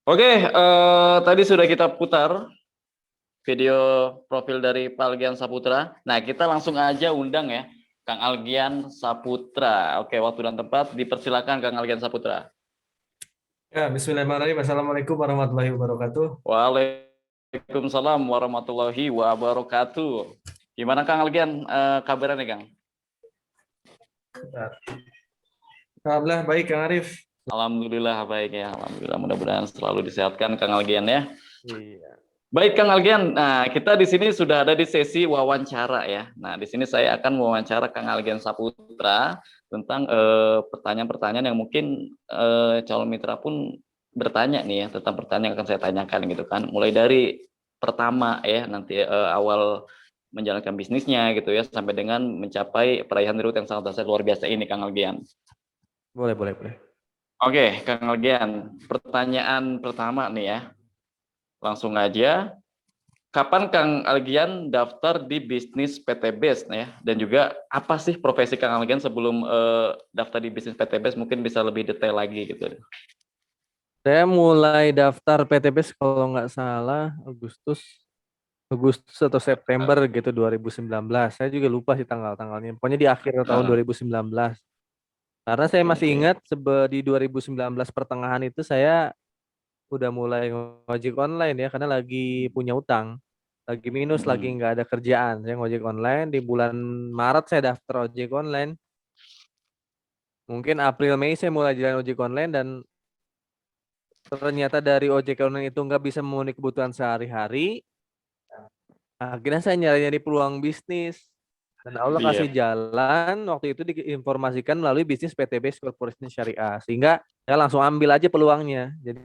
Oke, tadi sudah kita putar video profil dari Pak Algian Saputra. Nah, kita langsung aja undang ya, Kang Algian Saputra. Oke, waktu dan tempat dipersilakan Kang Algian Saputra. Ya, Bismillahirrahmanirrahim. Assalamualaikum warahmatullahi wabarakatuh. Waalaikumsalam warahmatullahi wabarakatuh. Gimana Kang Algian kabarnya nih Kang? Bentar. Alhamdulillah baik, Kang Arif. Alhamdulillah baik ya, alhamdulillah mudah-mudahan selalu disehatkan Kang Algian ya. Iya. Baik Kang Algian, nah kita di sini sudah ada di sesi wawancara ya. Nah di sini saya akan mewawancara Kang Algian Saputra tentang pertanyaan-pertanyaan yang mungkin calon mitra pun bertanya nih ya tentang pertanyaan yang akan saya tanyakan gitu kan. Mulai dari pertama ya nanti awal menjalankan bisnisnya gitu ya sampai dengan mencapai perayaan Rut yang sangat dahsyat luar biasa ini Kang Algian. Boleh. Oke Kang Algian, pertanyaan pertama nih ya. Langsung aja. Kapan Kang Algian daftar di bisnis PT Best ya? Dan juga apa sih profesi Kang Algian sebelum daftar di bisnis PT Best? Mungkin bisa lebih detail lagi gitu. Saya mulai daftar PTBS kalau nggak salah Agustus atau September gitu 2019. Saya juga lupa sih tanggal-tanggalnya. Pokoknya di akhir tahun 2019. Karena saya masih Oke. ingat di 2019 pertengahan itu saya udah mulai ngojek online ya karena lagi punya utang. Lagi minus, lagi Mm-mm. nggak ada kerjaan. Saya ngojek online di bulan Maret saya daftar ojek online. Mungkin April Mei saya mulai jalan ojek online dan ternyata dari ojek online itu nggak bisa memenuhi kebutuhan sehari-hari. Akhirnya saya nyari-nyari peluang bisnis. Dan Allah kasih Iya. jalan waktu itu diinformasikan melalui bisnis PTB Corporation Syariah. Sehingga saya langsung ambil aja peluangnya. Jadi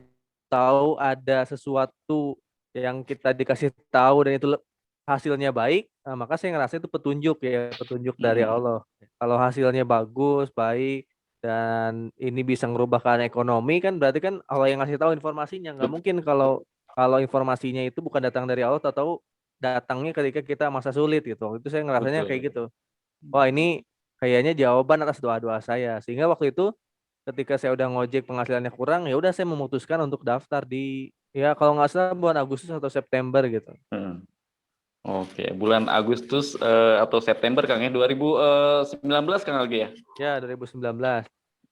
tahu ada sesuatu yang kita dikasih tahu dan itu hasilnya baik, nah, maka saya ngerasa itu petunjuk ya, petunjuk dari Mm-mm. Allah. Kalau hasilnya bagus, baik, dan ini bisa ngerubah keadaan ekonomi kan berarti kan Allah yang ngasih tahu informasinya. Nggak Bet- mungkin kalau kalau informasinya itu bukan datang dari Allah, tahu datangnya ketika kita masa sulit gitu. Itu saya ngerasanya kayak Betul. gitu. Wah ini kayaknya jawaban atas doa-doa saya. Sehingga waktu itu ketika saya udah ngojek penghasilannya kurang, ya udah saya memutuskan untuk daftar di ya kalau nggak salah bulan Agustus atau September gitu. Mm. Oke, bulan Agustus atau September Kang ya 2019 Kang Algi ya. Ya 2019.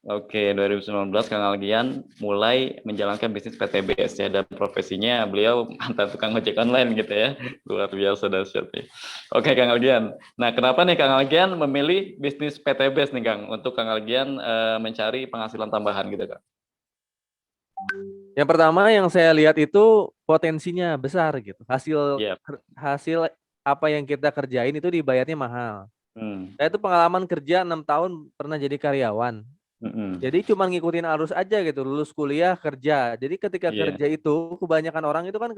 Oke, 2019 Kang Algian mulai menjalankan bisnis PTBS ya dan profesinya beliau mantan tukang ojek online gitu ya. Luar biasa dahsyat nih. Oke, Kang Algian. Nah, kenapa nih Kang Algian memilih bisnis PTBS nih Kang untuk Kang Algian mencari penghasilan tambahan gitu Kang? Yang pertama yang saya lihat itu potensinya besar gitu. Iya. Hasil apa yang kita kerjain itu dibayarnya mahal. Hmm. Saya itu pengalaman kerja 6 tahun pernah jadi karyawan. Hmm. Jadi cuma ngikutin arus aja gitu, lulus kuliah kerja. Jadi ketika Iya, kerja itu kebanyakan orang itu kan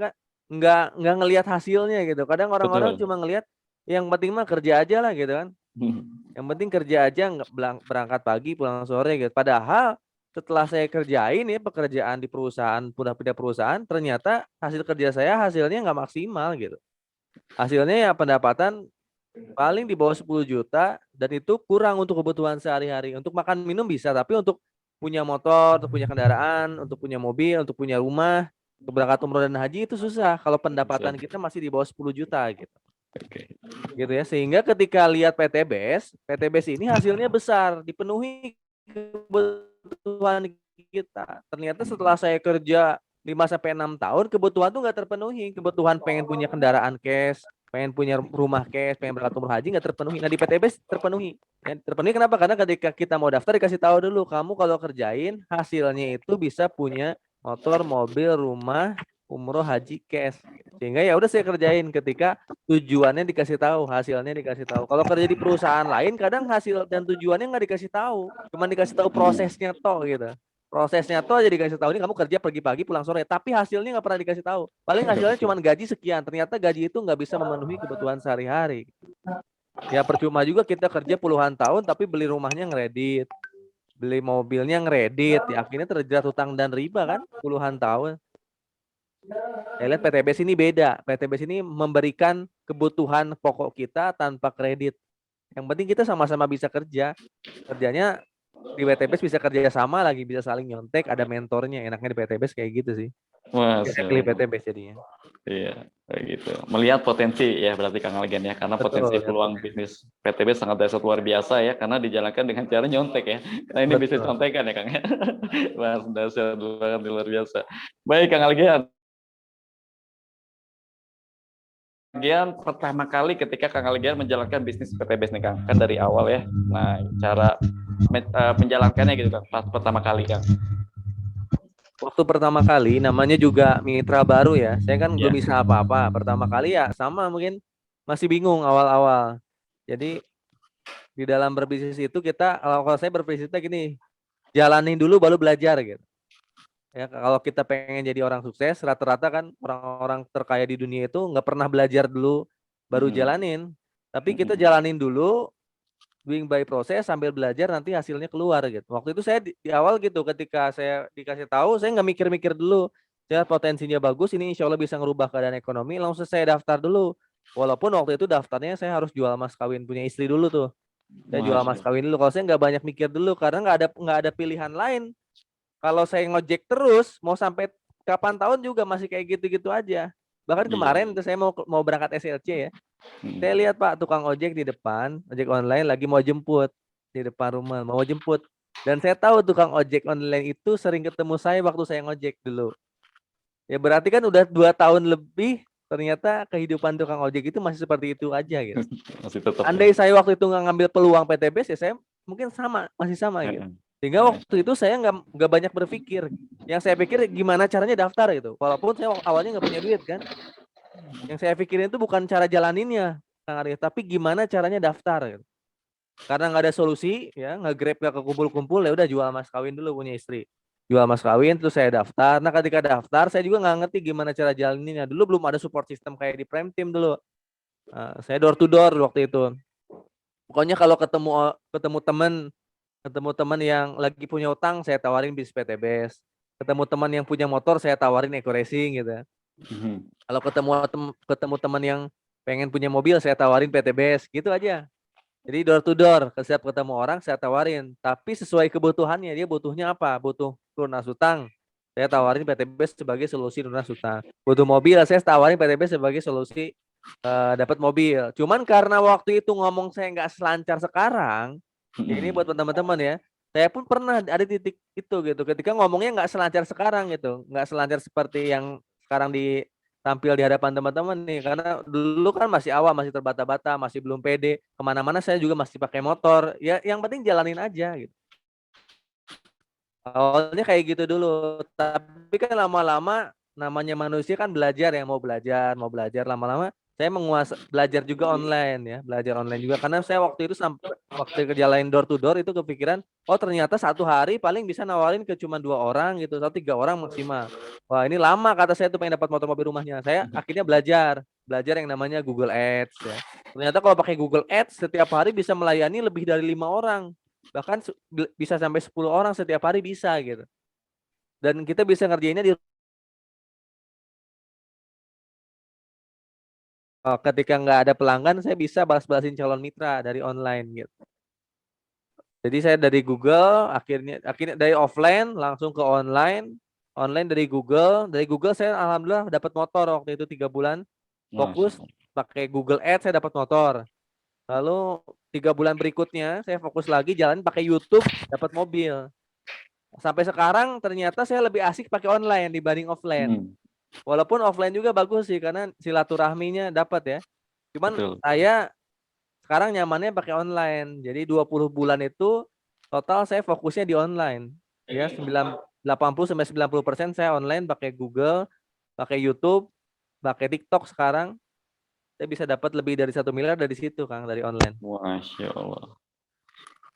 nggak ngelihat hasilnya gitu. Kadang orang-orang betul. cuma ngelihat yang penting mah kerja aja lah gitu kan. Yang penting kerja aja nggak berangkat pagi pulang sore gitu. Padahal setelah saya kerjain ya pekerjaan di perusahaan pindah perusahaan ternyata hasil kerja saya hasilnya nggak maksimal gitu. Hasilnya ya pendapatan paling di bawah 10 juta dan itu kurang untuk kebutuhan sehari-hari. Untuk makan minum bisa, tapi untuk punya motor, untuk punya kendaraan, untuk punya mobil, untuk punya rumah, untuk berangkat umroh dan haji itu susah kalau pendapatan Siap. kita masih di bawah 10 juta gitu. Oke. Gitu ya. Sehingga ketika lihat PTBS ini hasilnya besar, dipenuhi kebutuhan kita. Ternyata setelah saya kerja 5 sampai 6 tahun kebutuhan tuh nggak terpenuhi. Kebutuhan pengen punya kendaraan cash, pengen punya rumah cash, pengen berangkat umroh haji nggak terpenuhi. Nah di PTBS terpenuhi. Ya, terpenuhi kenapa? Karena ketika kita mau daftar dikasih tahu dulu kamu kalau kerjain hasilnya itu bisa punya motor, mobil, rumah, umroh, haji cash. Sehingga ya udah saya kerjain ketika tujuannya dikasih tahu, hasilnya dikasih tahu. Kalau kerja di perusahaan lain, kadang hasil dan tujuannya nggak dikasih tahu, cuma dikasih tahu prosesnya toh gitu. Prosesnya toh aja dikasih tahu ini kamu kerja pagi-pagi pulang sore, tapi hasilnya nggak pernah dikasih tahu. Paling hasilnya cuma gaji sekian. Ternyata gaji itu nggak bisa memenuhi kebutuhan sehari-hari. Ya percuma juga kita kerja puluhan tahun, tapi beli rumahnya ngeredit, beli mobilnya ngeredit, ya akhirnya terjerat hutang dan riba kan puluhan tahun. Saya lihat PTBS ini beda. PTBS ini memberikan kebutuhan pokok kita tanpa kredit. Yang penting kita sama-sama bisa kerja. Kerjanya di PTBS bisa kerja sama lagi, bisa saling nyontek, ada mentornya. Enaknya di PTBS kayak gitu sih. Exactly Masya Allah. PTBS jadinya. Iya, kayak gitu. Melihat potensi ya berarti Kang Algen ya, karena potensi Betul, lihat peluang potensi. bisnis PTB sangat dasar luar biasa ya, karena dijalankan dengan cara nyontek ya. Karena ini bisnis Betul. contekan ya Kang ya. Wah, dasar banget luar biasa. Baik Kang Algen, Algen pertama kali ketika Kang Algen menjalankan bisnis PTBS nih Kang, kan dari awal ya. Nah, cara menjalankannya gitu Kang, pas pertama kali Kang. Waktu pertama kali namanya juga mitra baru ya. Saya kan belum Ya. bisa apa-apa. Pertama kali ya sama mungkin masih bingung awal-awal. Jadi di dalam berbisnis itu kita kalau saya berbisnis itu gini, jalanin dulu baru belajar gitu. Ya kalau kita pengen jadi orang sukses, rata-rata kan orang-orang terkaya di dunia itu nggak pernah belajar dulu baru Mm-mm. jalanin. Tapi kita Mm-mm. jalanin dulu, doing by proses sambil belajar nanti hasilnya keluar gitu. Waktu itu saya di awal gitu ketika saya dikasih tahu saya nggak mikir-mikir dulu. Saya potensinya bagus ini insya Allah bisa ngerubah keadaan ekonomi langsung saya daftar dulu. Walaupun waktu itu daftarnya saya harus jual mas kawin punya istri dulu tuh. Saya jual Masya mas Allah. kawin dulu. Kalau saya nggak banyak mikir dulu karena nggak ada pilihan lain. Kalau saya ngojek terus mau sampai kapan tahun juga masih kayak gitu-gitu aja. Bahkan Iya. kemarin tuh saya mau berangkat SLC ya. Saya Mm. lihat Pak tukang ojek di depan, ojek online lagi mau jemput di depan rumah, mau jemput. Dan saya tahu tukang ojek online itu sering ketemu saya waktu saya ngojek dulu. Ya berarti kan udah 2 tahun lebih ternyata kehidupan tukang ojek itu masih seperti itu aja gitu. Masih tetap ya. Andai saya waktu itu nggak ngambil peluang PTBS ya saya mungkin masih sama gitu. Heeh. Sehingga waktu itu saya nggak banyak berpikir. Yang saya pikir gimana caranya daftar gitu. Walaupun saya awalnya nggak punya duit kan. Yang saya pikirin itu bukan cara jalaninnya, Kang Arya, tapi gimana caranya daftar gitu. Karena nggak ada solusi, ya nge-grab nggak kekumpul-kumpul, ya udah jual mas kawin dulu punya istri. Jual mas kawin, terus saya daftar. Nah ketika daftar, saya juga nggak ngerti gimana cara jalaninnya. Dulu belum ada support system kayak di Prime Team dulu. Saya door to door waktu itu. Pokoknya kalau ketemu ketemu teman yang lagi punya utang, saya tawarin bis PTBS. Ketemu teman yang punya motor, saya tawarin eco racing gitu. Mhm. Kalau ketemu teman yang pengen punya mobil, saya tawarin PTBS, gitu aja. Jadi door to door, setiap ketemu orang saya tawarin, tapi sesuai kebutuhannya. Dia butuhnya apa? Butuh lunas utang. Saya tawarin PTBS sebagai solusi lunas utang. Butuh mobil, saya tawarin PTBS sebagai solusi dapat mobil. Cuman karena waktu itu ngomong saya nggak selancar sekarang, ya ini buat Mhm. teman-teman ya. Saya pun pernah ada di titik itu gitu. Ketika ngomongnya nggak selancar sekarang gitu, nggak selancar seperti yang sekarang tampil di hadapan teman-teman nih. Karena dulu kan masih awal, masih terbata-bata, masih belum pede. Kemana-mana saya juga masih pakai motor. Ya, yang penting jalanin aja gitu. Awalnya kayak gitu dulu, tapi kan lama-lama namanya manusia kan belajar ya, mau belajar lama-lama saya belajar juga online ya, belajar online juga karena saya waktu itu sampai waktu kerjalain door to door itu kepikiran, oh ternyata satu hari paling bisa nawarin ke cuma 2 orang gitu, atau 3 orang maksimal. Wah ini lama kata saya tuh pengen dapat motor mobil rumahnya. Saya akhirnya belajar yang namanya Google Ads ya. Ternyata kalau pakai Google Ads setiap hari bisa melayani lebih dari 5 orang, bahkan bisa sampai 10 orang setiap hari bisa gitu, dan kita bisa ngerjainnya ketika nggak ada pelanggan saya bisa balas-balasin calon mitra dari online gitu. Jadi saya dari Google akhirnya dari offline langsung ke online, online dari Google saya alhamdulillah dapat motor waktu itu 3 bulan Masya fokus Allah. pakai Google Ads saya dapat motor. Lalu 3 bulan berikutnya saya fokus lagi jalan pakai YouTube dapat mobil. Sampai sekarang ternyata saya lebih asik pakai online dibanding offline. Mhm. Walaupun offline juga bagus sih karena silaturahminya dapat ya. Cuman Betul. saya sekarang nyamannya pakai online. Jadi 20 bulan itu total saya fokusnya di online. Ya, 80-90% saya online pakai Google, pakai YouTube, pakai TikTok sekarang. Saya bisa dapat lebih dari 1 miliar dari situ, Kang, dari online. Masya Allah.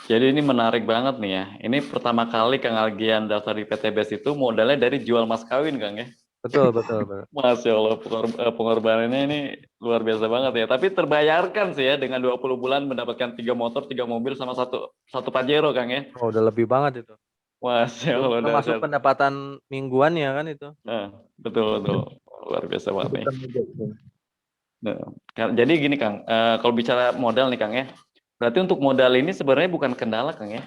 Jadi ini menarik banget nih ya. Ini pertama kali Kang Algian daftar di PTBS itu modalnya dari jual mas kawin Kang ya. Betul, betul, betul. Masya Allah, pengorbanannya ini luar biasa banget ya. Tapi terbayarkan sih ya dengan 20 bulan mendapatkan 3 motor, 3 mobil sama satu satu Pajero Kang ya. Oh, udah lebih banget itu. Masya Belum Allah termasuk dasar. pendapatan mingguan ya kan itu. Nah, betul betul luar biasa banget nih. Bukan ojek. Nah, jadi gini Kang, kalau bicara modal nih Kang ya, berarti untuk modal ini sebenarnya bukan kendala Kang ya.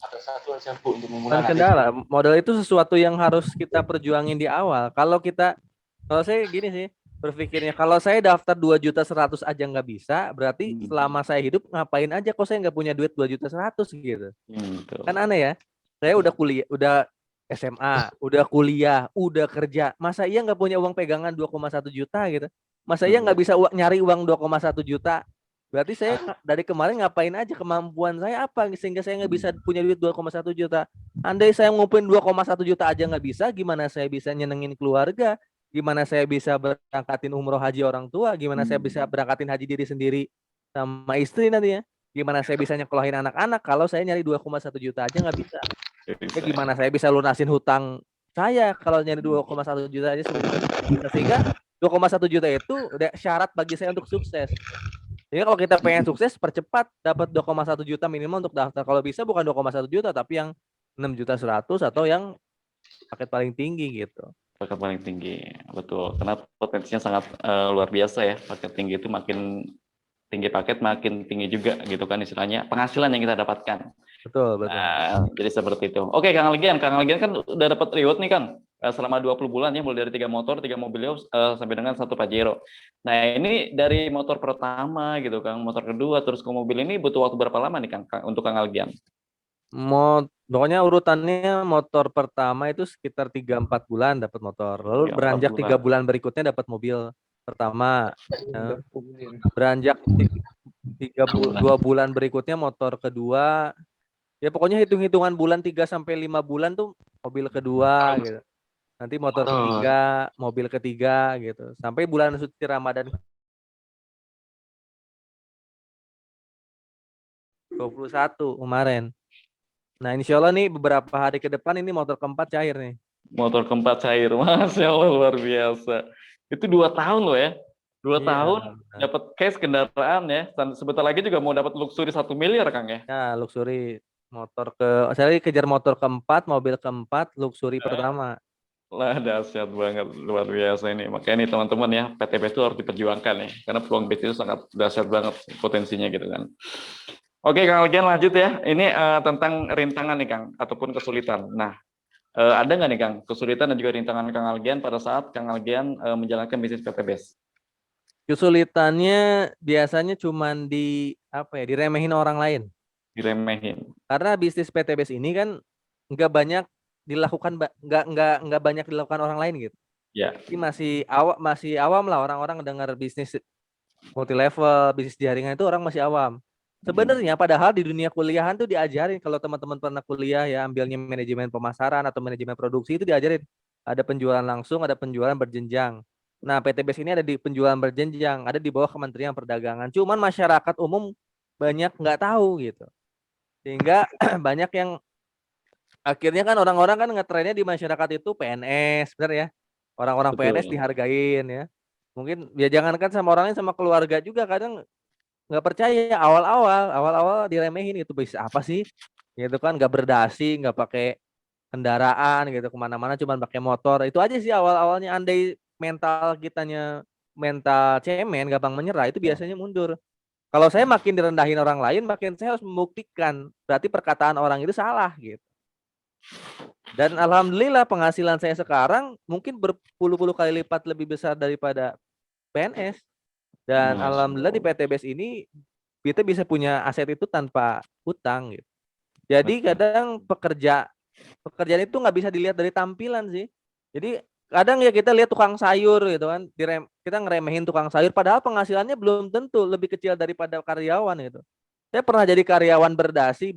ada satu aja Bu untuk Bukan memulai. kendala. Modal itu sesuatu yang harus kita perjuangin di awal. Kalau saya gini sih berpikirnya, kalau saya daftar 2.100.000 aja nggak bisa, berarti selama saya hidup ngapain aja kok saya nggak punya duit 2.100.000 gitu. Betul. Kan aneh ya. Saya udah kuliah, udah SMA, udah kuliah, udah kerja. Masa iya nggak punya uang pegangan 2,1 juta gitu? Masa iya nggak bisa nyari uang 2,1 juta? Berarti saya dari kemarin ngapain aja, kemampuan saya apa sehingga saya nggak bisa punya duit 2,1 juta. Andai saya ngumpulin 2,1 juta aja nggak bisa, gimana saya bisa nyenengin keluarga? Gimana saya bisa berangkatin umroh haji orang tua? Gimana saya bisa berangkatin haji diri sendiri sama istri nantinya? Gimana saya bisa nyekolahin anak-anak kalau saya nyari 2,1 juta aja nggak bisa? Ya gimana saya bisa lunasin hutang saya kalau nyari 2,1 juta aja sebenarnya bisa, sehingga 2,1 juta itu udah syarat bagi saya untuk sukses. Jadi kalau kita pengen sukses, percepat dapat 2,1 juta minimal untuk daftar. Kalau bisa bukan 2,1 juta tapi yang 6.100.000 atau yang paket paling tinggi gitu. Paket paling tinggi, betul. Karena potensinya sangat luar biasa ya. Paket tinggi itu makin tinggi paket makin tinggi juga gitu kan istilahnya penghasilan yang kita dapatkan. Betul. Jadi seperti itu. Oke, Kang Algian kan udah dapat reward nih Kang selama 20 bulan ya, mulai dari 3 motor, 3 mobil sampai dengan 1 Pajero. Nah, ini dari motor pertama gitu Kang, motor kedua terus ke mobil ini butuh waktu berapa lama nih Kang untuk Kang Algian? Pokoknya urutannya motor pertama itu sekitar 3-4 bulan dapat motor. Lalu 3-4 beranjak 3 bulan. bulan berikutnya dapat mobil pertama. Beranjak 2 bulan berikutnya motor kedua. Ya pokoknya hitung-hitungan bulan 3-5 bulan tuh mobil kedua gitu. Nanti motor ketiga, mobil ketiga gitu. Sampai bulan suci Ramadan 21 kemarin. Nah, insya Allah nih beberapa hari ke depan ini motor keempat cair nih. Motor keempat cair, Masya Allah luar biasa. Itu 2 tahun loh ya. 2 tahun dapat case kendaraan ya. Dan sebentar lagi juga mau dapat luxury 1 miliar Kang ya. Ya, luxury saya kejar motor keempat, mobil keempat, luxury pertama. Lah dahsyat banget, luar biasa ini. Makanya nih teman-teman ya, PTBS itu harus diperjuangkan ya. Karena peluang bisnis itu sangat dahsyat banget potensinya gitu kan. Oke Kang Algian lanjut ya. Ini tentang rintangan nih Kang, ataupun kesulitan. Nah, ada nggak nih Kang, kesulitan dan juga rintangan Kang Algian pada saat Kang Algian menjalankan bisnis PTBS? Kesulitannya biasanya cuman diremehin orang lain. Diremehin. Karena bisnis PTBS ini kan nggak banyak dilakukan orang lain gitu. Ya. Jadi masih awam lah orang-orang dengar bisnis multi level, bisnis jaringan itu orang masih awam. Sebenarnya padahal di dunia kuliahan tuh diajarin, kalau teman-teman pernah kuliah ya ambilnya manajemen pemasaran atau manajemen produksi itu diajarin ada penjualan langsung, ada penjualan berjenjang. Nah, PTBS ini ada di penjualan berjenjang, ada di bawah Kementerian Perdagangan. Cuman masyarakat umum banyak nggak tahu gitu. Sehingga banyak yang akhirnya kan orang-orang kan ngetrennya di masyarakat itu PNS, benar ya? Orang-orang PNS dihargain ya. Mungkin ya jangankan sama orangnya, sama keluarga juga kadang nggak percaya, awal-awal diremehin gitu, bisa apa sih gitu kan, nggak berdasi, nggak pakai kendaraan gitu kemana-mana, cuman pakai motor, itu aja sih awal-awalnya. Andai mental kitanya mental cemen, gampang menyerah, itu biasanya mundur. Kalau saya makin direndahin orang lain, makin saya harus membuktikan berarti perkataan orang itu salah gitu. Dan alhamdulillah penghasilan saya sekarang mungkin berpuluh-puluh kali lipat lebih besar daripada PNS. Dan alhamdulillah di PTBS ini kita bisa punya aset itu tanpa hutang gitu. Jadi kadang pekerjaan itu nggak bisa dilihat dari tampilan sih. Jadi kadang ya kita lihat tukang sayur gitu kan, kita ngeremehin tukang sayur padahal penghasilannya belum tentu lebih kecil daripada karyawan gitu. Saya pernah jadi karyawan berdasi,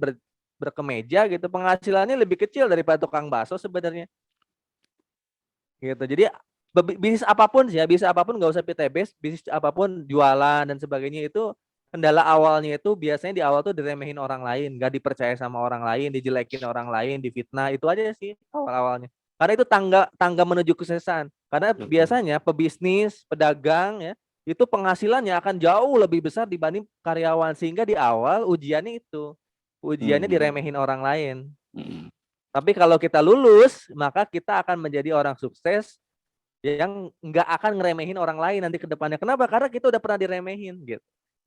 berkemeja gitu, penghasilannya lebih kecil daripada tukang bakso sebenarnya. Gitu. Jadi bisnis apapun sih ya, bisnis apapun, nggak usah PTBS, bisnis apapun, jualan dan sebagainya, itu kendala awalnya itu biasanya di awal tuh diremehin orang lain, nggak dipercaya sama orang lain, dijelekin orang lain, difitnah, itu aja sih awal-awalnya. Karena itu tangga menuju kesuksesan. Karena biasanya pebisnis, pedagang ya, itu penghasilannya akan jauh lebih besar dibanding karyawan, sehingga di awal ujiannya diremehin orang lain. Tapi kalau kita lulus, maka kita akan menjadi orang sukses yang nggak akan ngeremehin orang lain nanti ke depannya. Kenapa? Karena kita udah pernah diremehin gitu.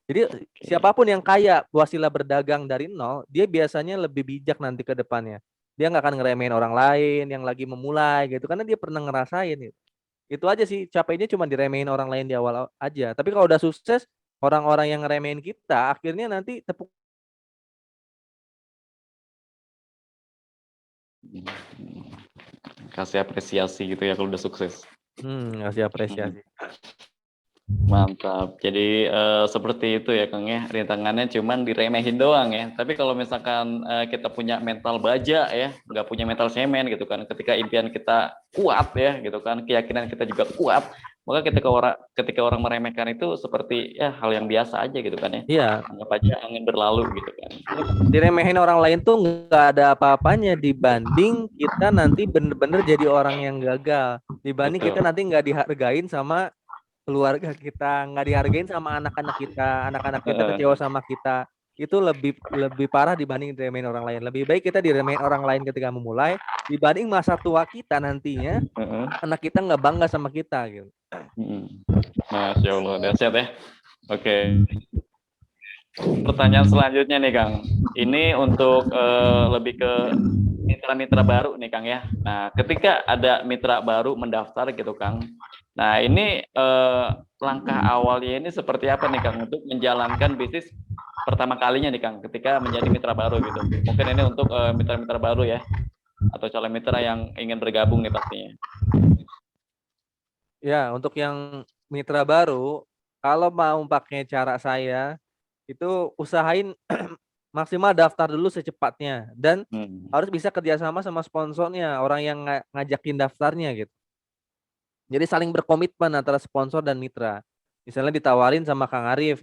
Jadi siapapun yang kaya wasilah berdagang dari nol, dia biasanya lebih bijak nanti ke depannya. Dia nggak akan ngeremehin orang lain yang lagi memulai gitu, karena dia pernah ngerasain gitu. Itu aja sih, capeknya cuma diremehin orang lain di awal aja. Tapi kalau udah sukses, orang-orang yang ngeremehin kita akhirnya nanti tepuk Kasih apresiasi gitu ya kalau udah sukses. ngasih apresiasi. Mantap. Jadi seperti itu ya Kang ya. Rintangannya cuman diremehin doang ya. Tapi kalau misalkan kita punya mental baja ya, nggak punya mental semen gitu kan. Ketika impian kita kuat ya gitu kan, keyakinan kita juga kuat, maka ketika orang meremehkan itu seperti ya hal yang biasa aja gitu kan ya. Iya, Anggap aja angin berlalu gitu kan. diremehin orang lain tuh nggak ada apa-apanya dibanding kita nanti bener-bener jadi orang yang gagal. Dibanding kita Betul. nanti nggak dihargain sama keluarga kita, nggak dihargain sama anak-anak kita kecewa sama kita. Itu lebih lebih parah dibanding diremehin orang lain. Lebih baik kita diremehin orang lain ketika memulai dibanding masa tua kita nantinya anak kita nggak bangga sama kita gitu. Masya Allah, dahsyat ya. Oke. Pertanyaan selanjutnya nih Kang. Ini untuk lebih ke mitra-mitra baru nih Kang ya. Nah, ketika ada mitra baru mendaftar gitu Kang. Nah, ini langkah awalnya ini seperti apa nih Kang untuk menjalankan bisnis pertama kalinya nih Kang ketika menjadi mitra baru gitu. Mungkin ini untuk mitra-mitra baru ya atau calon mitra yang ingin bergabung nih pastinya. Ya, untuk yang mitra baru, kalau mau pakai cara saya, itu usahain maksimal daftar dulu secepatnya dan harus bisa kerjasama sama sponsornya, orang yang ngajakin daftarnya gitu. Jadi saling berkomitmen antara sponsor dan mitra. Misalnya ditawarin sama Kang Arif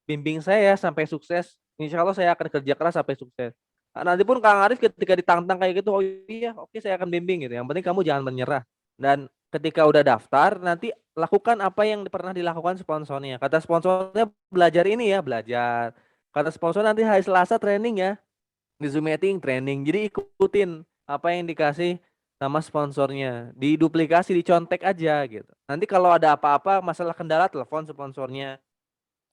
bimbing saya ya sampai sukses. Insya Allah saya akan kerja keras sampai sukses. Nah, nanti pun Kang Arif ketika ditantang kayak gitu, oh iya, oke saya akan bimbing gitu. Yang penting kamu jangan menyerah. Dan ketika udah daftar, nanti lakukan apa yang pernah dilakukan sponsornya. Kata sponsornya belajar ini ya, belajar. Kata sponsor nanti hari Selasa training ya, di Zoom meeting training. Jadi ikutin apa yang dikasih sama sponsornya, diduplikasi, dicontek aja gitu. Nanti kalau ada apa-apa masalah kendala telepon sponsornya,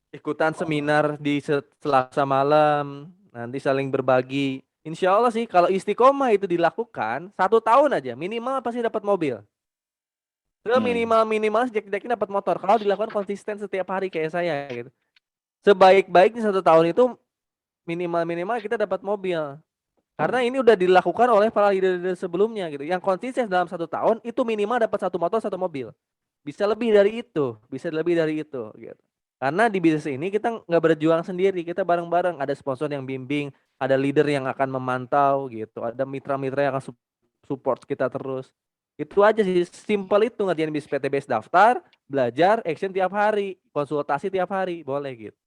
ikutan seminar di Selasa malam, nanti saling berbagi. Insya Allah sih kalau istiqomah itu dilakukan 1 tahun aja minimal pasti dapat mobil. Minimal sejak-jaknya dapat motor. Kalau dilakukan konsisten setiap hari kayak saya gitu. Sebaik-baiknya 1 tahun itu minimal kita dapat mobil. Karena ini udah dilakukan oleh para leader-leader sebelumnya gitu. Yang konsisten dalam 1 tahun itu minimal dapat 1 motor, 1 mobil. Bisa lebih dari itu, bisa lebih dari itu gitu. Karena di bisnis ini kita nggak berjuang sendiri, kita bareng-bareng. Ada sponsor yang bimbing, ada leader yang akan memantau gitu, ada mitra-mitra yang akan support kita terus. Itu aja sih, simpel itu ngerjain bisnis PTBS daftar, belajar, action tiap hari, konsultasi tiap hari, boleh gitu.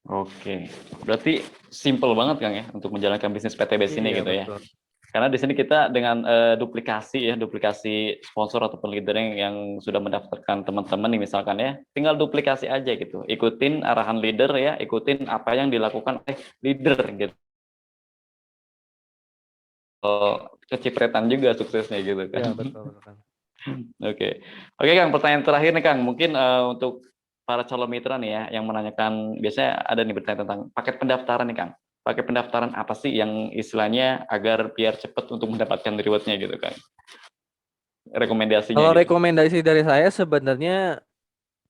Oke, berarti simple banget Kang ya untuk menjalankan bisnis PTBS ini Iya gitu ya. betul. Karena di sini kita dengan duplikasi sponsor ataupun leader yang sudah mendaftarkan teman-teman nih misalkan ya, tinggal duplikasi aja gitu. Ikutin arahan leader ya, ikutin apa yang dilakukan oleh leader gitu. Kecipretan juga suksesnya gitu kan. Iya betul, betul kan. Oke. Oke Kang, pertanyaan terakhir nih Kang. Mungkin untuk para calon mitra nih ya yang menanyakan biasanya ada nih bertanya tentang paket pendaftaran nih Kang. Paket pendaftaran apa sih yang istilahnya agar biar cepat untuk mendapatkan rewardnya gitu kan? Rekomendasinya Kalau gitu. rekomendasi dari saya sebenarnya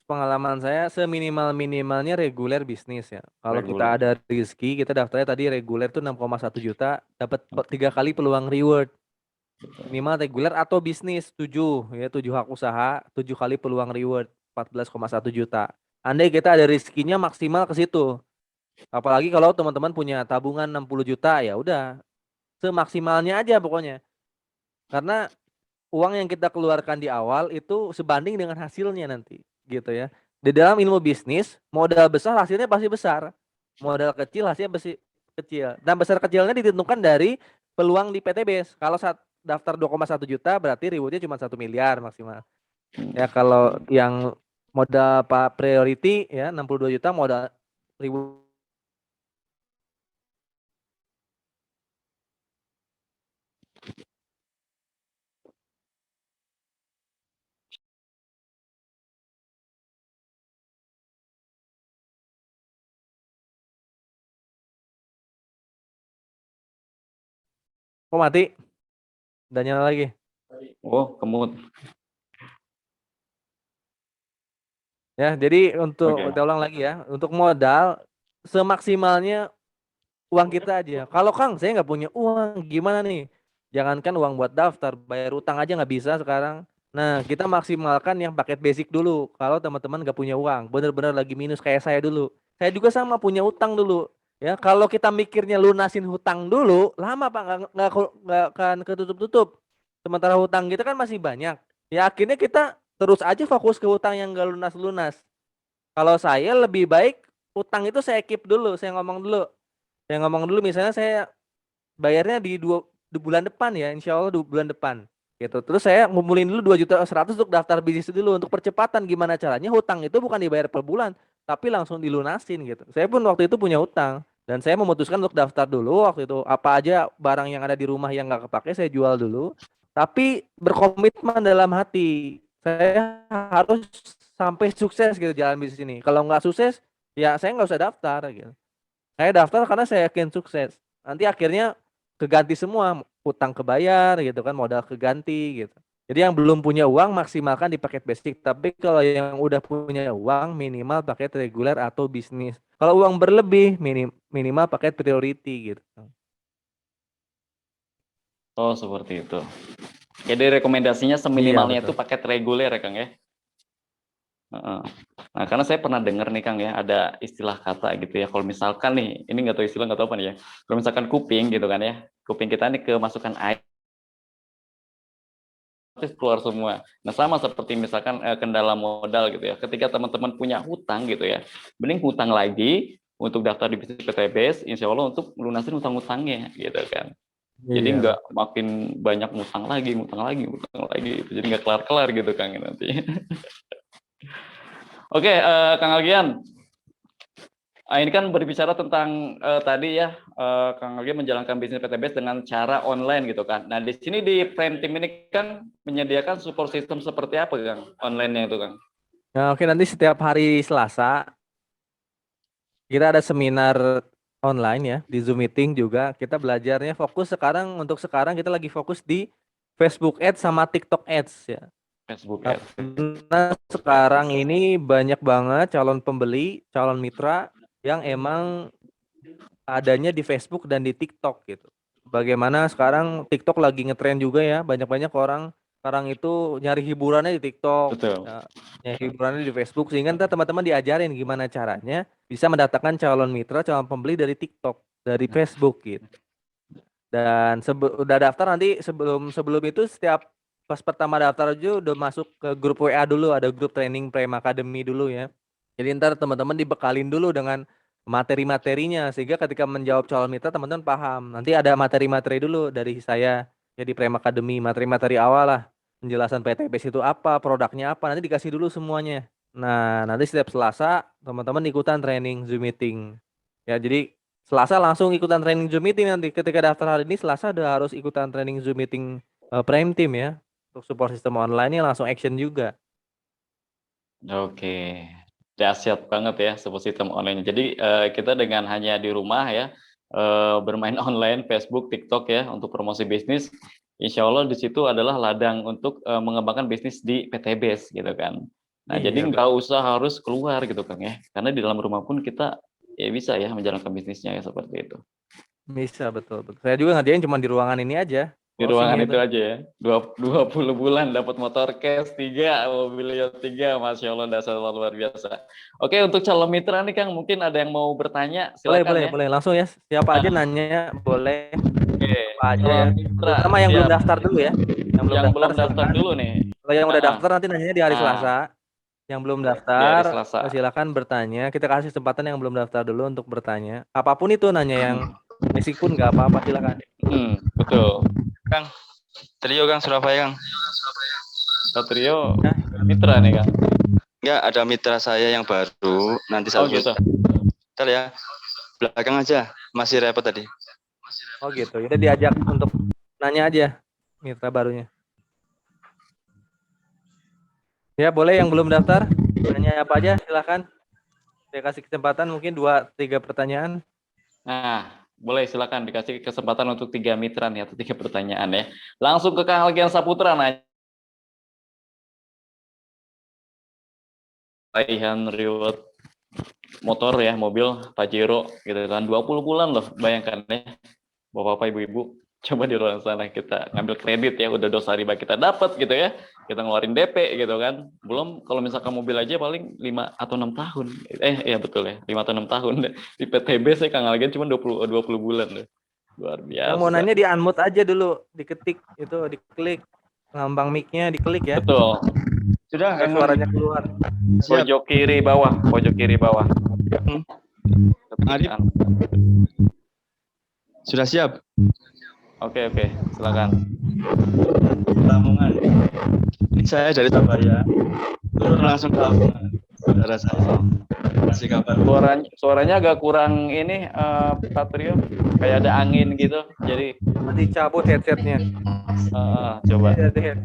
pengalaman saya seminimal-minimalnya reguler bisnis ya. Kalau kita Reguler. ada rezeki, kita daftarnya tadi reguler tuh 6,1 juta, dapat 3 kali peluang reward. Minimal reguler atau bisnis 7 ya, 7 hak usaha, 7 kali peluang reward 14,1 juta. Andai kita ada rezekinya maksimal ke situ. Apalagi kalau teman-teman punya tabungan 60 juta ya udah semaksimalnya aja pokoknya. Karena uang yang kita keluarkan di awal itu sebanding dengan hasilnya nanti gitu ya. Di dalam ilmu bisnis, modal besar hasilnya pasti besar. Modal kecil hasilnya pasti kecil. Dan besar kecilnya ditentukan dari peluang di PTBS. Kalau saat daftar 2,1 juta berarti rewardnya cuma 1 miliar maksimal. Ya kalau yang modal Pak priority ya 62 juta modal reward Kok mati? Udah nyala lagi. Oh, kemut. Ya, jadi untuk Oke. kita ulang lagi ya. Untuk modal semaksimalnya uang kita aja. Kalau Kang, saya nggak punya uang, gimana nih? Jangankan uang buat daftar, bayar utang aja nggak bisa sekarang. Nah, kita maksimalkan yang paket basic dulu. Kalau teman-teman nggak punya uang, bener-bener lagi minus kayak saya dulu. Saya juga sama punya utang dulu. Ya, kalau kita mikirnya lunasin hutang dulu, lama Pak, nggak akan ketutup-tutup. Sementara hutang kita kan masih banyak. Ya akhirnya kita terus aja fokus ke hutang yang nggak lunas-lunas. Kalau saya lebih baik utang itu saya keep dulu, saya ngomong dulu. Saya ngomong dulu misalnya saya bayarnya di bulan depan ya, insya Allah di bulan depan. Gitu. Terus saya ngumpulin dulu 2.100.000 untuk daftar bisnis dulu untuk percepatan gimana caranya hutang itu bukan dibayar per bulan, tapi langsung dilunasin gitu. Saya pun waktu itu punya utang dan saya memutuskan untuk daftar dulu waktu itu apa aja barang yang ada di rumah yang nggak kepake saya jual dulu. Tapi berkomitmen dalam hati saya harus sampai sukses gitu jalan bisnis ini. Kalau nggak sukses ya saya nggak usah daftar gitu. Saya daftar karena saya yakin sukses. Nanti akhirnya keganti semua, utang kebayar gitu kan, modal keganti gitu. Jadi yang belum punya uang maksimalkan di paket basic, tapi kalau yang udah punya uang minimal paket reguler atau bisnis. Kalau uang berlebih minimal paket priority gitu. Oh, seperti itu. Jadi rekomendasinya Iya seminimalnya itu betul. paket reguler ya, Kang ya. Heeh. Nah, karena saya pernah dengar nih Kang ya, ada istilah kata gitu ya. Kalau misalkan nih, ini nggak tahu istilah nggak tahu apa nih ya. Kalau misalkan kuping gitu kan ya, kuping kita nih kemasukan air terus keluar semua. Nah, sama seperti misalkan kendala modal gitu ya. Ketika teman-teman punya hutang gitu ya, mending hutang lagi untuk daftar di bisnis PTBS, insya Allah untuk melunasin hutang-hutangnya gitu kan. Jadi Iya nggak betul. makin banyak ngutang lagi, ngutang lagi. Jadi nggak kelar-kelar gitu Kang ya nanti. Oke, Kang Algian, ini kan berbicara tentang tadi ya, Kang Algian menjalankan bisnis PTBS dengan cara online gitu kan. Nah, di sini di Prime Team ini kan menyediakan support system seperti apa Kang? Online-nya itu Kang? Nah, oke nanti setiap hari Selasa kita ada seminar online ya di Zoom meeting juga. Kita belajarnya fokus sekarang untuk sekarang kita lagi fokus di Facebook Ads sama TikTok Ads ya. Facebook ya. Karena sekarang ini banyak banget calon pembeli, calon mitra yang emang adanya di Facebook dan di TikTok gitu. Bagaimana sekarang TikTok lagi ngetren juga ya, banyak-banyak orang sekarang itu nyari hiburannya di TikTok, Betul. ya, nyari hiburannya di Facebook, sehingga ntar teman-teman diajarin gimana caranya bisa mendatangkan calon mitra, calon pembeli dari TikTok, dari Facebook gitu. Dan udah daftar nanti sebelum sebelum itu setiap pas pertama daftar aja udah masuk ke grup WA dulu, ada grup training Prime Academy dulu ya. Jadi ntar teman-teman dibekalin dulu dengan materi-materinya sehingga ketika menjawab calon mitra teman-teman paham. Nanti ada materi-materi dulu dari saya ya di Prime Academy, materi-materi awal lah. Penjelasan PTBS itu apa, produknya apa, nanti dikasih dulu semuanya. Nah, nanti setiap Selasa teman-teman ikutan training Zoom meeting. Ya, jadi Selasa langsung ikutan training Zoom meeting nanti. Ketika daftar hari ini Selasa udah harus ikutan training Zoom meeting Prime Team ya. Untuk support sistem online-nya langsung action juga. Oke, dahsyat banget ya support system online. Jadi kita dengan hanya di rumah ya bermain online Facebook, TikTok ya untuk promosi bisnis, insya Allah di situ adalah ladang untuk mengembangkan bisnis di PTBS gitu kan. Nah jadi Iya nggak betul. usah harus keluar gitu kan ya, karena di dalam rumah pun kita ya bisa ya menjalankan bisnisnya ya seperti itu. Bisa betul betul. Saya juga ngerjain cuma di ruangan ini aja. Di Closing ruangan itu. itu aja ya. 20 bulan dapat motor cash 3, mobil Yacht 3, Masya Allah dasar luar biasa. Oke, untuk calon mitra nih Kang, mungkin ada yang mau bertanya, Boleh silakan boleh ya. boleh langsung ya. Siapa aja Nah, nanya boleh oke, apa aja ya. calon mitra, Terutama yang belum siap. daftar dulu ya. Yang belum Yang daftar belum daftar silakan. dulu nih. Kalau yang udah Nah, daftar nanti nanyanya di hari nah, Selasa. Yang belum di hari daftar Selasa. silakan bertanya. Kita kasih kesempatan yang belum daftar dulu untuk bertanya. Apapun itu nanya yang basic pun nggak apa-apa silakan. Betul. Kang, Trio Kang, Surabaya Kang. Satrio, Ya, mitra nih Kang. Enggak, ada mitra saya yang baru, nanti Oh satu gitu. bentar ya. Belakang aja, masih repot tadi. oh gitu. Udah diajak untuk nanya aja mitra barunya. Ya boleh yang belum daftar nanya apa aja silakan. Saya kasih kesempatan mungkin 2-3 pertanyaan. Nah, Boleh, silakan dikasih kesempatan untuk 3 mitra nih atau 3 pertanyaan ya. Langsung ke Kang Algian Saputra nanya. Raihan reward motor ya, mobil Pajero gitu kan. 20 bulan loh, bayangkan ya. Bapak-bapak, ibu-ibu, coba di luar sana kita ngambil kredit ya, udah dosa riba kita dapat gitu ya. Kita ngeluarin DP gitu kan. Belum kalau misalkan mobil aja paling 5 atau 6 tahun. Iya betul ya, 5 atau 6 tahun. Di PTB saya Kang Algian cuma 20 bulan loh. Luar Yang mau biasa. nanya di unmute aja dulu, diketik itu, diklik lambang mic-nya, diklik ya. Betul. Sudah, Biar suaranya keluar. siap. Pojok kiri bawah, pojok kiri bawah. Arif. Sudah siap. Oke, silakan. Lamongan. Ini saya dari Surabaya. Turun langsung ke Lamongan. Saudara saya. Kasih kabar. Suaranya agak kurang ini, Patrio, kayak ada angin gitu. Jadi Dicabut headsetnya. coba Ada headset.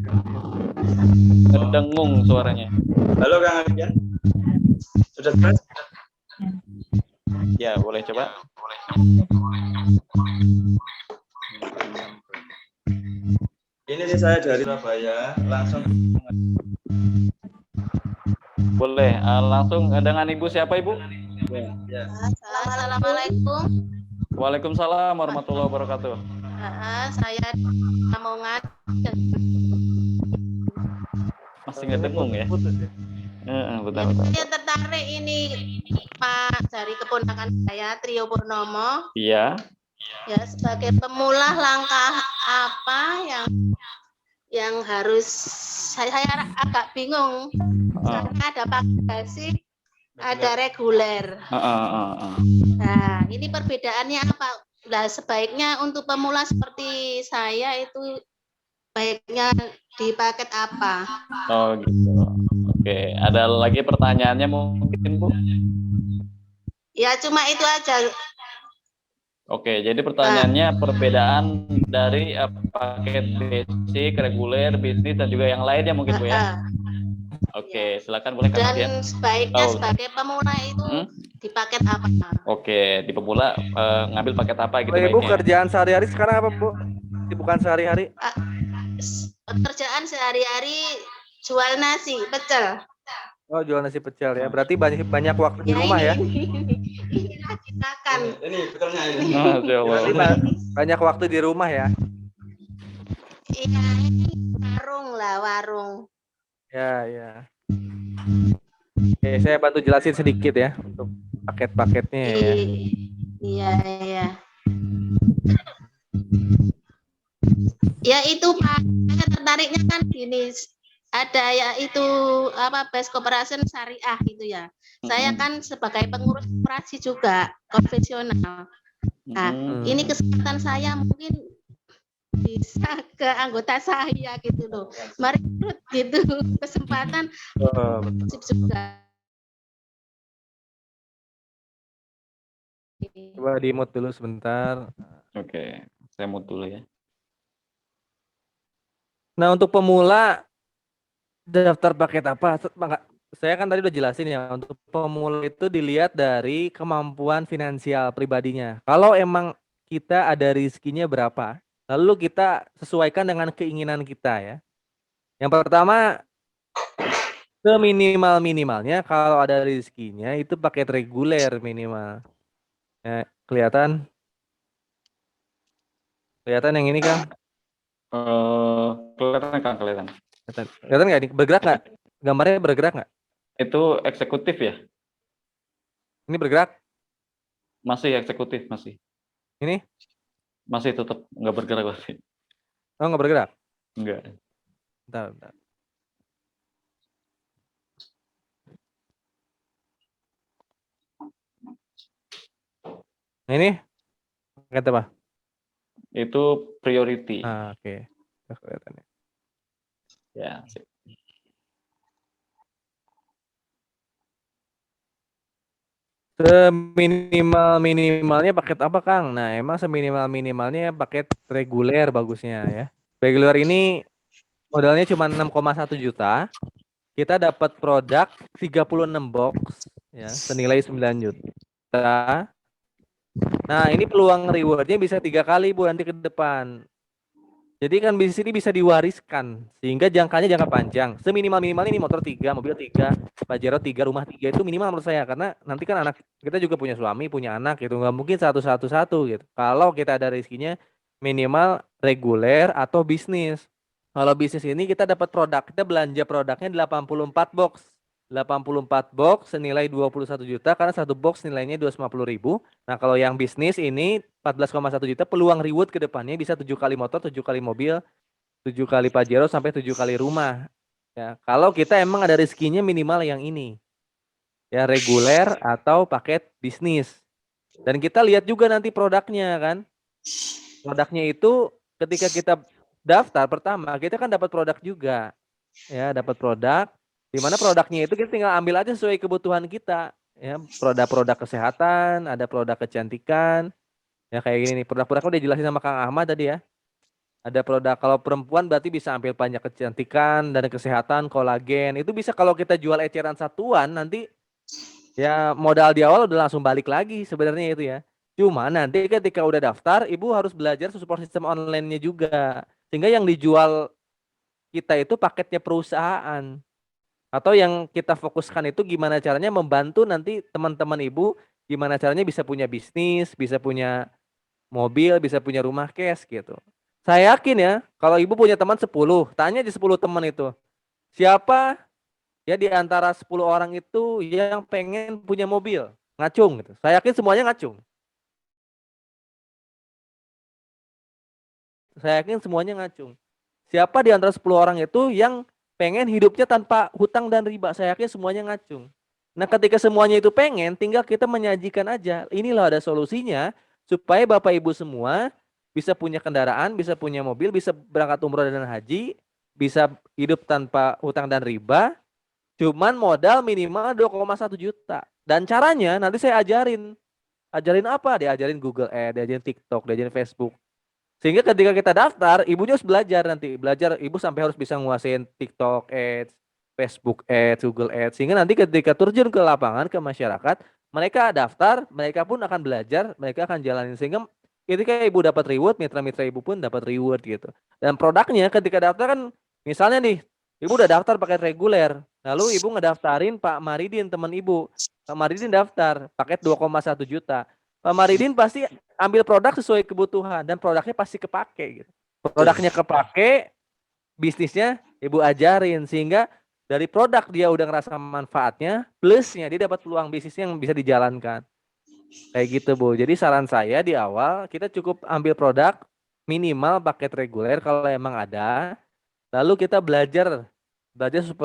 dengung suaranya. Halo Kang Algian. Sudah jelas? Ya, boleh coba. Ini nih saya dari Surabaya, langsung. Boleh, langsung dengan Ibu siapa Ibu? Ya. Assalamualaikum. Waalaikumsalam warahmatullahi wabarakatuh. Saya Lamongan. Masih ngedengung ya? Putus ya. Betul. Saya tertarik ini Pak dari keponakan saya Trio Purnomo. Iya. Ya sebagai pemula langkah apa yang harus saya agak bingung. Karena ada bagasi, ada reguler. Nah, ini perbedaannya apa? Nah, sebaiknya untuk pemula seperti saya itu baiknya di paket apa? Oh gitu. Oke, ada lagi pertanyaannya mungkin Bu? Ya cuma itu aja. Oke, jadi pertanyaannya perbedaan dari paket basic, reguler, bisnis dan juga yang lainnya mungkin Bu ya? Oke, silakan boleh Kang Algian. Dan sebaiknya sebagai pemula itu di paket apa? Oke, di pemula ngambil paket apa gitu Ibu baiknya? kerjaan sehari-hari sekarang apa Bu? Bukan sehari-hari? Pekerjaan sehari-hari jual nasi pecel. Oh, jual nasi pecel ya. Berarti banyak waktu di rumah ya? Ini lagi makan. Ini bekalnya ini. Berarti banyak waktu di rumah ya? Iya, warung lah, warung. Ya. Oke, saya bantu jelasin sedikit ya untuk paket-paketnya ya. Iya. Ya itu Pak, saya tertariknya kan gini, ada ya itu apa Best Corporation Syariah itu ya. Saya kan sebagai pengurus koperasi juga konvensional. Nah, ini kesempatan saya mungkin bisa ke anggota saya gitu loh. Mari ikut gitu kesempatan juga. Coba di mute dulu sebentar. Oke, saya mute dulu ya. Nah, untuk pemula daftar paket apa? Saya kan tadi udah jelasin ya, untuk pemula itu dilihat dari kemampuan finansial pribadinya. Kalau emang kita ada rezekinya berapa, lalu kita sesuaikan dengan keinginan kita ya. Yang pertama, seminimal-minimalnya kalau ada rezekinya itu paket reguler minimal. Ya, kelihatan yang ini Kang? Kelihatan Kang, kelihatan. Kelihatan nggak ini? Bergerak nggak? Gambarnya bergerak nggak? Itu eksekutif ya? Ini bergerak? Masih eksekutif, masih. Ini? Masih tetap nggak bergerak berarti. Oh, nggak bergerak? Enggak. Bentar. Nah, ini? Paket apa? Itu priority. Oke. Kelihatan ya. Ya, sip. Seminimal-minimalnya paket apa Kang? Nah emang seminimal-minimalnya paket reguler bagusnya ya. Reguler ini modalnya cuma 6,1 juta. Kita dapat produk 36 box ya, senilai 9 juta. Nah, ini peluang rewardnya bisa 3 kali Bu nanti ke depan. Jadi kan bisnis ini bisa diwariskan sehingga jangkanya jangka panjang. Seminimal-minimal ini motor 3, mobil 3, Pajero 3, rumah 3 itu minimal menurut saya karena nanti kan anak kita juga punya suami, punya anak gitu. Nggak mungkin satu-satu gitu. Kalau kita ada rezekinya minimal reguler atau bisnis. Kalau bisnis ini kita dapat produk, kita belanja produknya 84 box. 84 box senilai 21 juta karena satu box nilainya 250.000. Nah, kalau yang bisnis ini 14,1 juta peluang reward ke depannya bisa 7 kali motor, 7 kali mobil, 7 kali Pajero sampai 7 kali rumah. Ya, kalau kita emang ada rezekinya minimal yang ini. Ya, reguler atau paket bisnis. Dan kita lihat juga nanti produknya kan. Produknya itu ketika kita daftar pertama, kita kan dapat produk juga. Ya, dapat produk. Di mana produknya itu kita tinggal ambil aja sesuai kebutuhan kita. Ya, produk-produk kesehatan, ada produk kecantikan. Ya kayak gini nih, produk-produknya udah jelasin sama Kang Ahmad tadi ya. Ada produk kalau perempuan berarti bisa ambil banyak kecantikan dan kesehatan, kolagen. Itu bisa kalau kita jual eceran satuan nanti ya modal di awal udah langsung balik lagi sebenarnya itu ya. Cuma nanti ketika udah daftar, Ibu harus belajar support sistem online-nya juga. Sehingga yang dijual kita itu paketnya perusahaan. Atau yang kita fokuskan itu gimana caranya membantu nanti teman-teman Ibu gimana caranya bisa punya bisnis, bisa punya mobil, bisa punya rumah cash gitu. Saya yakin ya, kalau Ibu punya teman 10, tanya di 10 teman itu. Siapa ya di antara 10 orang itu yang pengen punya mobil? Ngacung gitu. Saya yakin semuanya ngacung. Saya yakin semuanya ngacung. Siapa di antara 10 orang itu yang pengen hidupnya tanpa hutang dan riba? Saya yakin semuanya ngacung. Nah, ketika semuanya itu pengen, tinggal kita menyajikan aja. Inilah ada solusinya supaya Bapak Ibu semua bisa punya kendaraan, bisa punya mobil, bisa berangkat umroh dan haji, bisa hidup tanpa hutang dan riba, cuman modal minimal 2,1 juta. Dan caranya nanti saya ajarin. Ajarin apa? Diajarin Google Ads, diajarin TikTok, diajarin Facebook. Sehingga ketika kita daftar, ibunya harus belajar nanti. Belajar, ibu sampai harus bisa nguasain TikTok Ads, Facebook Ads, Google Ads. Sehingga nanti ketika terjun ke lapangan, ke masyarakat, mereka daftar, mereka pun akan belajar, mereka akan jalanin. Sehingga ketika ibu dapat reward, mitra-mitra ibu pun dapat reward gitu. Dan produknya ketika daftar kan, misalnya nih, ibu udah daftar paket reguler. Lalu ibu ngedaftarin Pak Maridin, teman ibu. Pak Maridin daftar, paket 2,1 juta. Pak Maridin pasti ambil produk sesuai kebutuhan dan produknya pasti kepake gitu. Produknya kepake, bisnisnya ibu ajarin sehingga dari produk dia udah ngerasa manfaatnya, plusnya dia dapat peluang bisnis yang bisa dijalankan. Kayak gitu Bu. Jadi saran saya di awal kita cukup ambil produk minimal paket reguler kalau emang ada, lalu kita belajar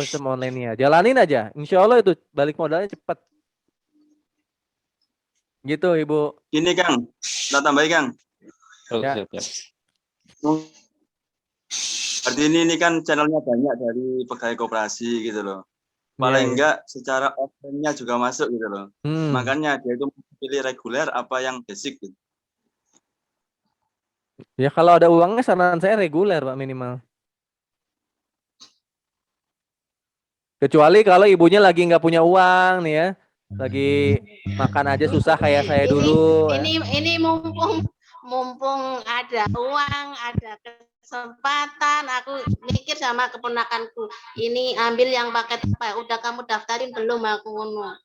sistem online-nya. Jalanin aja, insya Allah itu balik modalnya cepat. Gitu Ibu. Ini Kang, kita tambahin Kang. Ya. Siap, siap. Berarti ini kan channelnya banyak dari pegawai koperasi gitu loh. Paling enggak secara offline-nya juga masuk gitu loh. Makanya dia itu pilih reguler apa yang basic gitu. Ya kalau ada uangnya saran saya reguler Pak minimal. Kecuali kalau ibunya lagi nggak punya uang nih ya, lagi makan aja susah kayak saya dulu. Ini mumpung ada uang, ada kesempatan, aku mikir sama keponakanku, ini ambil yang paket apa? Udah kamu daftarin belum aku ngono.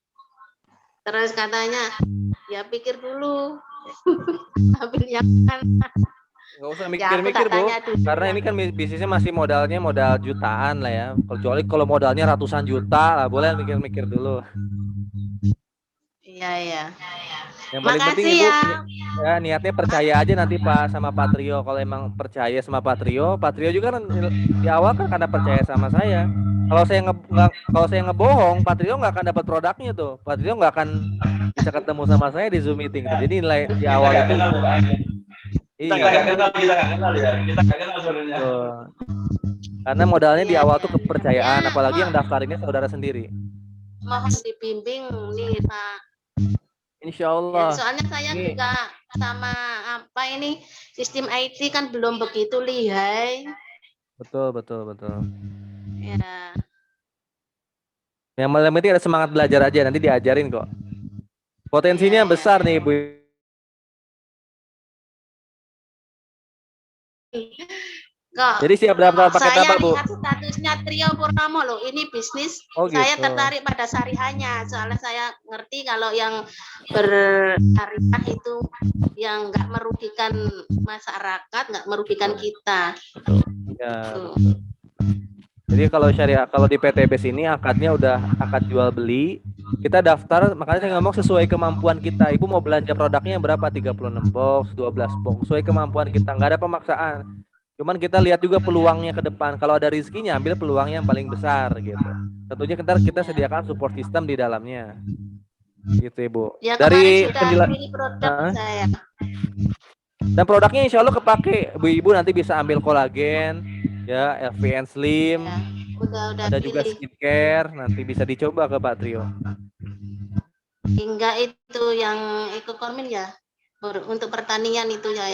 Terus katanya, ya pikir dulu, ambil yang mana. Nggak usah mikir-mikir Bu, karena ini kan bisnisnya masih modalnya modal jutaan lah ya. Kecuali kalau modalnya ratusan juta lah, boleh mikir-mikir dulu. Iya. Yang paling penting Ibu ya niatnya percaya aja nanti Pak sama Pak Trio. Kalau emang percaya sama Pak Trio juga kan di awal kan karena percaya sama saya. Kalau saya ngebohong, Pak Trio nggak akan dapat produknya tuh. Pak Trio nggak akan bisa ketemu sama saya di Zoom meeting. Jadi nilai di awal itu Kita nggak kenal ya. Kita nggak kenal sebenarnya. Karena modalnya di awal tuh kepercayaan, apalagi yang daftarinnya saudara sendiri. Mohon dibimbing nih Pak. Insya Allah. Ya, soalnya saya juga sama apa ini sistem IT kan belum begitu lihai. Betul. Ya. Yang paling penting ada semangat belajar aja, nanti diajarin kok. Potensinya besar nih Ibu. Kok Jadi siap daftar paket saya apa, Bu? lihat statusnya Trio Purnomo loh, ini bisnis. Oh, Saya gitu. tertarik pada syariahnya, soalnya saya ngerti kalau yang bersyariah itu yang nggak merugikan masyarakat, nggak merugikan kita. Ya, Tuh. betul. Jadi kalau syariah, kalau di PTBS ini akadnya udah akad jual beli, kita daftar, makanya saya ngomong sesuai kemampuan kita. Ibu mau belanja produknya berapa? 36 box, 12 box, sesuai kemampuan kita, nggak ada pemaksaan. Cuman kita lihat juga peluangnya ke depan. Kalau ada rezekinya, ambil peluang yang paling besar gitu. Tentunya kita sediakan support system di dalamnya. Gitu, Ibu. Ya kemarin Dari sudah pilih produk saya. Dan produknya insya Allah kepake. Ibu nanti bisa ambil kolagen, ya, LVN Slim. Ya, udah Ada pilih. juga skincare, nanti bisa dicoba ke Pak Trio. Hingga itu yang ekofarming ya. Untuk pertanian itu ya.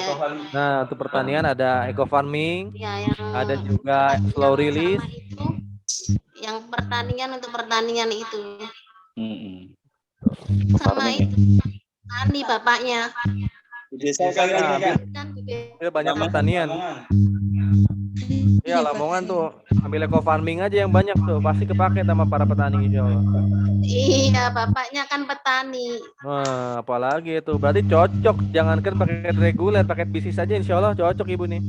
Nah, untuk pertanian ada eco farming, Ya, yang ada juga slow release. itu, yang pertanian untuk pertanian itu. Sama itu tani bapaknya. Desa kan Banyak pertanian. Iya, Lamongan tuh ambil eco farming aja yang banyak tuh, pasti kepake sama para petani insya Allah. Iya, bapaknya kan petani. Wah, apalagi itu berarti cocok. Jangankan paket reguler, paket bisnis aja insya Allah cocok Ibu nih.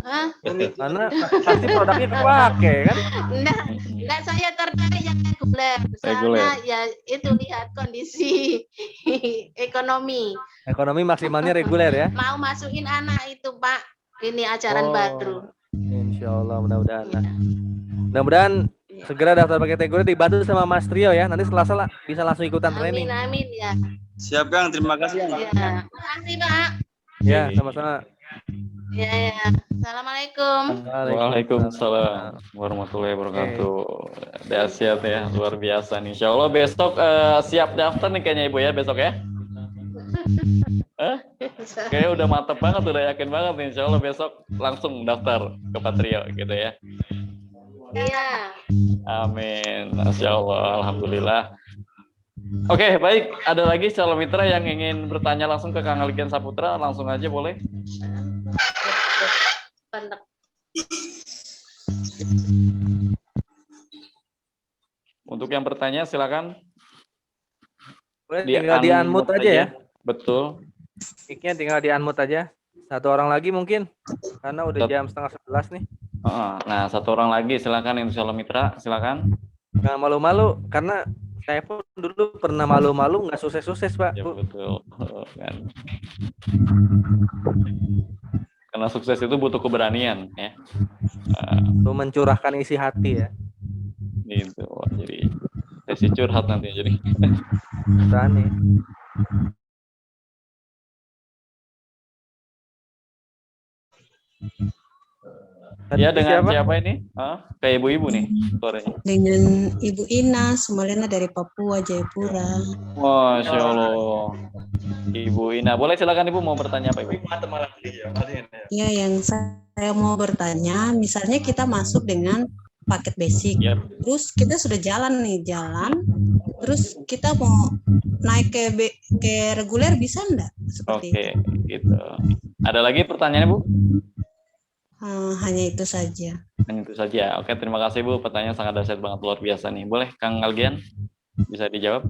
Hah? Karena pasti produknya kepake kan? Enggak, saya tertarik yang reguler. Soalnya ya itu lihat kondisi ekonomi. Ekonomi maksimalnya reguler ya. Mau masukin anak itu, Pak. Ini ajaran baru. Insya Allah, mudah-mudahan. Mudah-mudahan segera daftar paket reguler, dibantu sama Mas Trio ya. Nanti Selasa bisa langsung ikutan training. Amin ya. Siap Kang, terima kasih. Ya. Terima kasih Pak. Ya, sama-sama. Ya. Assalamualaikum. Waalaikumsalam warahmatullahi wabarakatuh. Dahsyat ya, luar biasa nih. Insya Allah besok siap daftar nih kayaknya Ibu ya, besok ya. Kayaknya udah mantep banget, udah yakin banget nih. Insya Allah besok langsung daftar ke Patrio gitu ya. Iya. Amin. Masya Allah, alhamdulillah. Oke, baik. Ada lagi calon mitra yang ingin bertanya langsung ke Kang Algen Saputra, langsung aja boleh. Untuk yang bertanya silakan. Boleh tinggal di unmute aja ya. Betul. Mic-nya tinggal di unmute aja. Satu orang lagi mungkin, karena udah jam 10:30 nih. Nah, satu orang lagi silakan yang calon mitra, silakan. Nggak malu-malu, karena saya pun dulu pernah malu-malu nggak sukses-sukses Pak. Ya, betul. Kan. Karena sukses itu butuh keberanian ya. Untuk mencurahkan isi hati ya. Gitu. Jadi sesi curhat nanti jadi. Berani. Ya, dengan siapa ini? Kayak ibu-ibu nih suaranya. Dengan Ibu Ina Sumalena dari Papua, Jayapura. Masya Allah. Ibu Ina, boleh silakan Ibu mau bertanya apa Ibu? Ya, yang saya mau bertanya, misalnya kita masuk dengan paket basic, terus kita sudah jalan, terus kita mau naik ke reguler bisa enggak? Oke, gitu. Ada lagi pertanyaannya Bu? Hanya itu saja. Hanya itu saja. Oke, terima kasih Bu. Pertanyaan sangat dahsyat banget, luar biasa nih. Boleh Kang Algian bisa dijawab?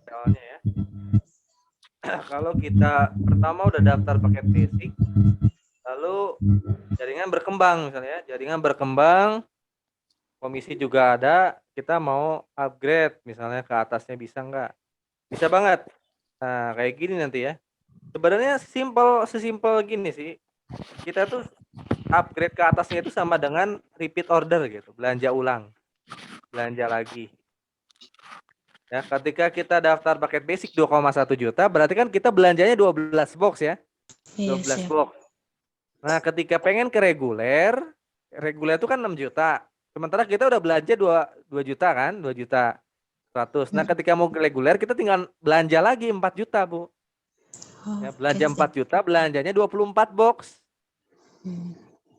Soalnya ya. Kalau kita pertama udah daftar paket basic, lalu jaringan berkembang misalnya, komisi juga ada, kita mau upgrade misalnya ke atasnya bisa nggak? Bisa banget. Nah, kayak gini nanti ya. Sebenarnya sesimpel gini sih. Kita tuh upgrade ke atasnya itu sama dengan repeat order gitu, belanja ulang. Belanja lagi. Ya, ketika kita daftar paket basic 2,1 juta, berarti kan kita belanjanya 12 box ya. 12 box. Nah, ketika pengen ke reguler itu kan 6 juta. Sementara kita udah belanja 2 juta kan, 2 juta 100. Nah, ketika mau ke reguler kita tinggal belanja lagi 4 juta, Bu. Ya, belanja 4 juta, belanjanya 24 box.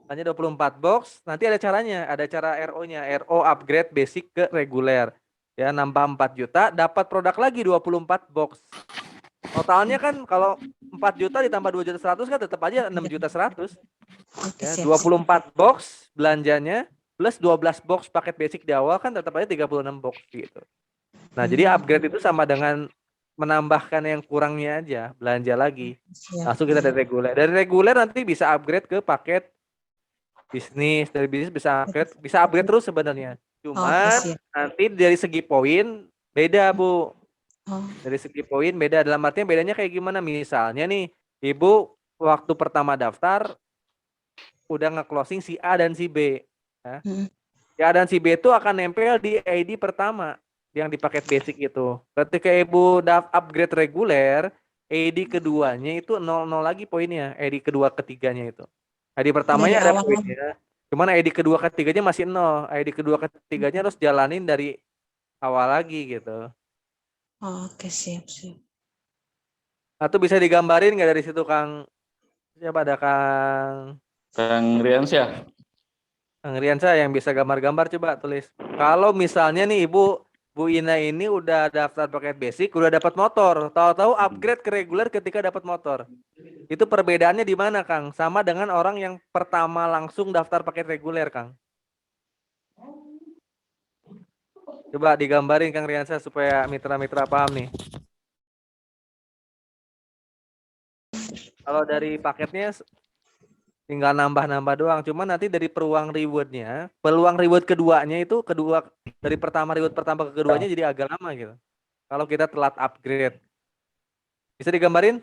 Belanja 24 box, nanti ada caranya, ada cara RO-nya, RO upgrade basic ke reguler. Ya, nambah 4 juta, dapat produk lagi 24 box. Totalnya kan kalau 4 juta ditambah 2.100.000 kan tetap aja 6.100.000. Oke, Ya, siap. 24 box belanjanya plus 12 box paket basic di awal kan tetap aja 36 box gitu. Nah, jadi upgrade itu sama dengan menambahkan yang kurangnya aja, belanja lagi. Siap. Langsung kita dari reguler. Dari reguler nanti bisa upgrade ke paket bisnis, dari bisnis bisa upgrade terus sebenarnya. Oke, Cuman siap. nanti dari segi poin beda, Bu. Oh, Dari segi poin beda, dalam artinya bedanya kayak gimana? Misalnya nih, Ibu waktu pertama daftar udah nge-closing si A dan si B. Ya. mm, Si A dan si B itu akan nempel di ID pertama yang di paket basic itu. Ketika Ibu upgrade reguler, ID keduanya itu 00 lagi poinnya, ID kedua ketiganya itu. ID dari pertamanya ada awal. poinnya, cuman ID kedua ketiganya masih 0. ID kedua ketiganya harus jalanin dari awal lagi gitu. Oke, siap, siap. Atau bisa digambarin nggak dari situ, Kang? Siapa ada Kang Riansyah. Riansa yang bisa gambar-gambar, coba tulis. Kalau misalnya nih Bu Ina ini udah daftar paket basic, udah dapat motor, tahu-tahu upgrade ke reguler ketika dapat motor. Itu perbedaannya di mana, Kang? Sama dengan orang yang pertama langsung daftar paket reguler, Kang. Coba digambarin Kang Riansa supaya mitra-mitra paham nih. Kalau dari paketnya tinggal nambah-nambah doang. Cuman nanti dari peluang reward keduanya itu dari reward pertama ke keduanya jadi agak lama gitu. Kalau kita telat upgrade. Bisa digambarin?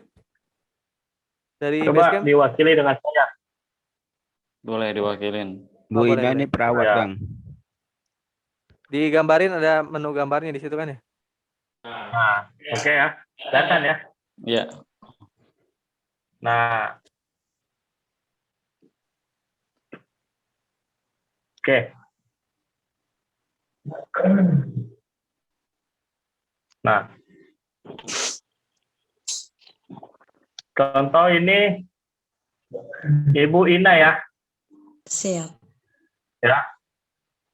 Dari Coba Basecamp? diwakili dengan saya. Boleh diwakilin. Bu boleh, Ina boleh. ini perawat, Ya. Bang. Digambarin ada menu gambarnya di situ kan ya? Nah, oke ya. Kelihatan ya. Ya. Nah. Oke. Nah. Contoh ini Ibu Ina ya. Siap. Ya.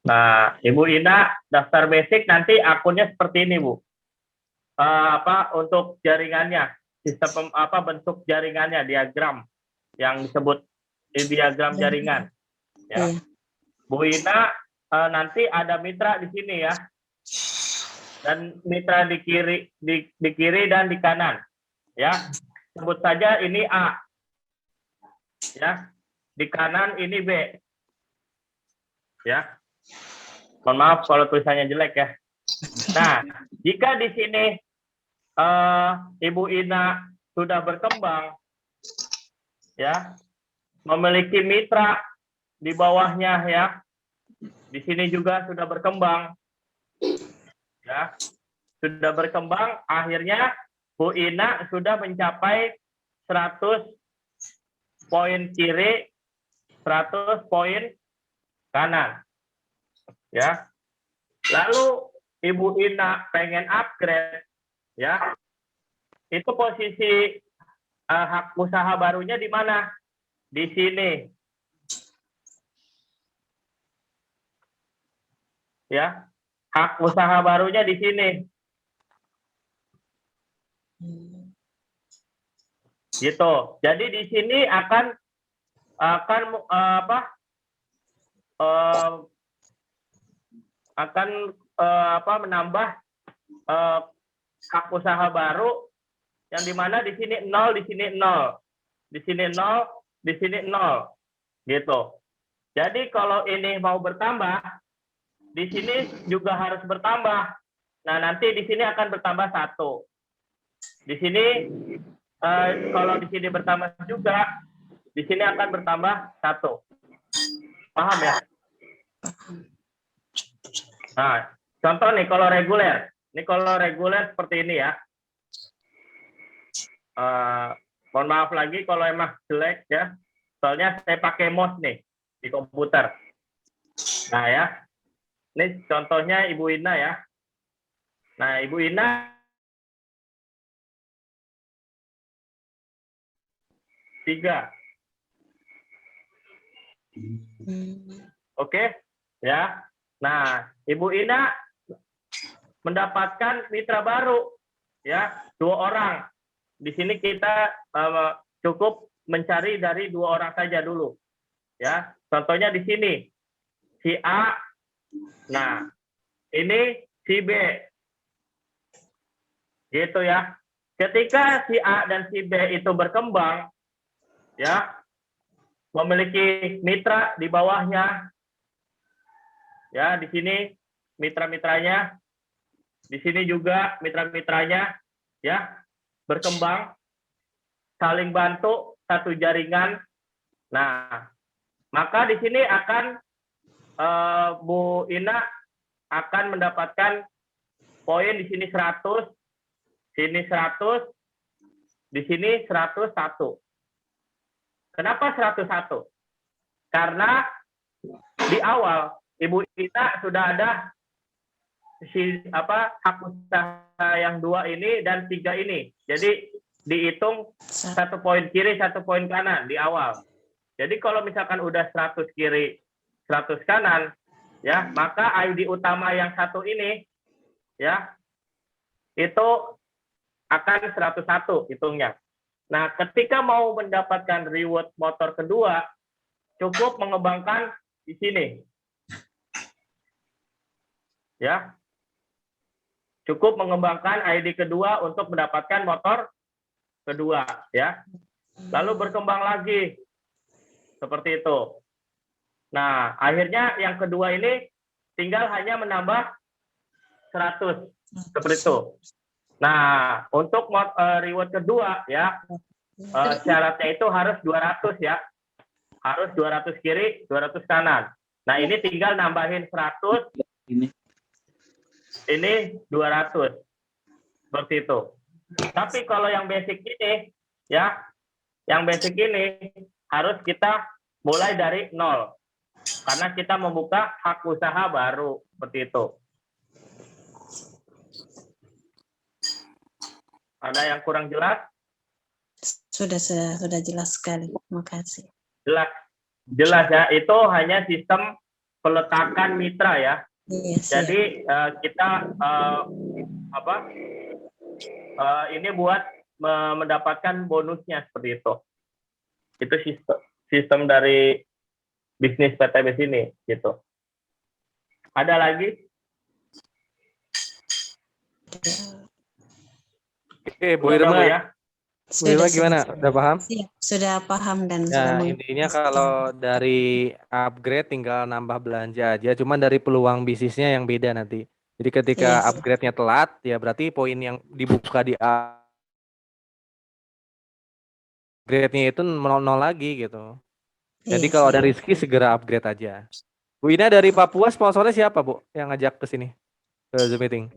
Nah, Ibu Ina daftar basic nanti akunnya seperti ini, Bu. Untuk jaringannya, sistem bentuk jaringannya, diagram yang disebut diagram jaringan. Ya. Iya. Bu Ina nanti ada mitra di sini ya. Dan mitra di kiri dan di kanan. Ya. Sebut saja ini A. Ya. Di kanan ini B. Ya. Mohon maaf kalau tulisannya jelek ya. Nah, jika di sini Ibu Ina sudah berkembang, ya, memiliki mitra di bawahnya ya, di sini juga sudah berkembang, ya, sudah berkembang. Akhirnya Bu Ina sudah mencapai 100 poin kiri, 100 poin kanan. Ya. Lalu Ibu Ina pengen upgrade, ya. Itu posisi hak usaha barunya di mana? Di sini. Ya. Hak usaha barunya di sini. Gitu. Jadi di sini akan menambah hak usaha baru yang dimana di sini 0, di sini 0, di sini 0, di sini 0, gitu. Jadi kalau ini mau bertambah, di sini juga harus bertambah. Nah, nanti di sini akan bertambah 1. Di sini kalau di sini bertambah juga, di sini akan bertambah 1. Paham ya? Nah, contoh nih kalau reguler. Ini kalau reguler seperti ini ya. Mohon maaf lagi kalau emang jelek ya. Soalnya saya pakai mouse nih di komputer. Nah ya. Ini contohnya Ibu Ina ya. Nah, Ibu Ina tiga. Oke, ya. Nah, Ibu Ina mendapatkan mitra baru, ya, 2 orang. di sini kita cukup mencari dari 2 orang saja dulu. Ya, contohnya di sini si A, nah ini si B, gitu ya. Ketika si A dan si B itu berkembang, ya, memiliki mitra di bawahnya, ya, di sini mitra-mitranya, di sini juga mitra-mitranya, ya, berkembang, saling bantu, satu jaringan. Nah, maka di sini akan Bu Ina akan mendapatkan poin di sini 100, sini 100, di sini 101. Kenapa 101? Karena di awal Ibu Ina sudah ada hak usaha yang 2 ini dan 3 ini. Jadi dihitung 1 poin kiri, 1 poin kanan di awal. Jadi kalau misalkan udah 100 kiri, 100 kanan, ya, maka ID utama yang 1 ini, ya, itu akan 101 hitungnya. Nah, ketika mau mendapatkan reward motor kedua, cukup mengembangkan di sini. Ya. Cukup mengembangkan ID kedua untuk mendapatkan motor kedua, ya. Lalu berkembang lagi. Seperti itu. Nah, akhirnya yang kedua ini tinggal hanya menambah 100. Seperti itu. Nah, untuk reward kedua, ya, syaratnya itu harus 200, ya. Harus 200 kiri, 200 kanan. Nah, ini tinggal nambahin 100. Ini 200. Seperti itu. Tapi kalau yang basic ini, ya, yang basic ini harus kita mulai dari 0. Karena kita membuka hak usaha baru. Seperti itu. Ada yang kurang jelas? Sudah jelas sekali. Terima kasih. Jelas ya. Itu hanya sistem peletakan mitra ya. Yes, jadi kita ini buat mendapatkan bonusnya seperti itu. Itu sistem dari bisnis PTBS ini gitu. Ada lagi? Oke, Bu Irma. Ya? Bu Irma gimana? Udah paham? Sudah paham dan ya, intinya kalau dari upgrade tinggal nambah belanja aja, cuman dari peluang bisnisnya yang beda nanti. Jadi ketika upgrade-nya telat, ya berarti poin yang dibuka di upgrade-nya itu 0 lagi gitu. Jadi kalau ada rezeki segera upgrade aja. Bu Ina dari Papua, sponsornya siapa, Bu, yang ngajak ke sini ke Zoom meeting?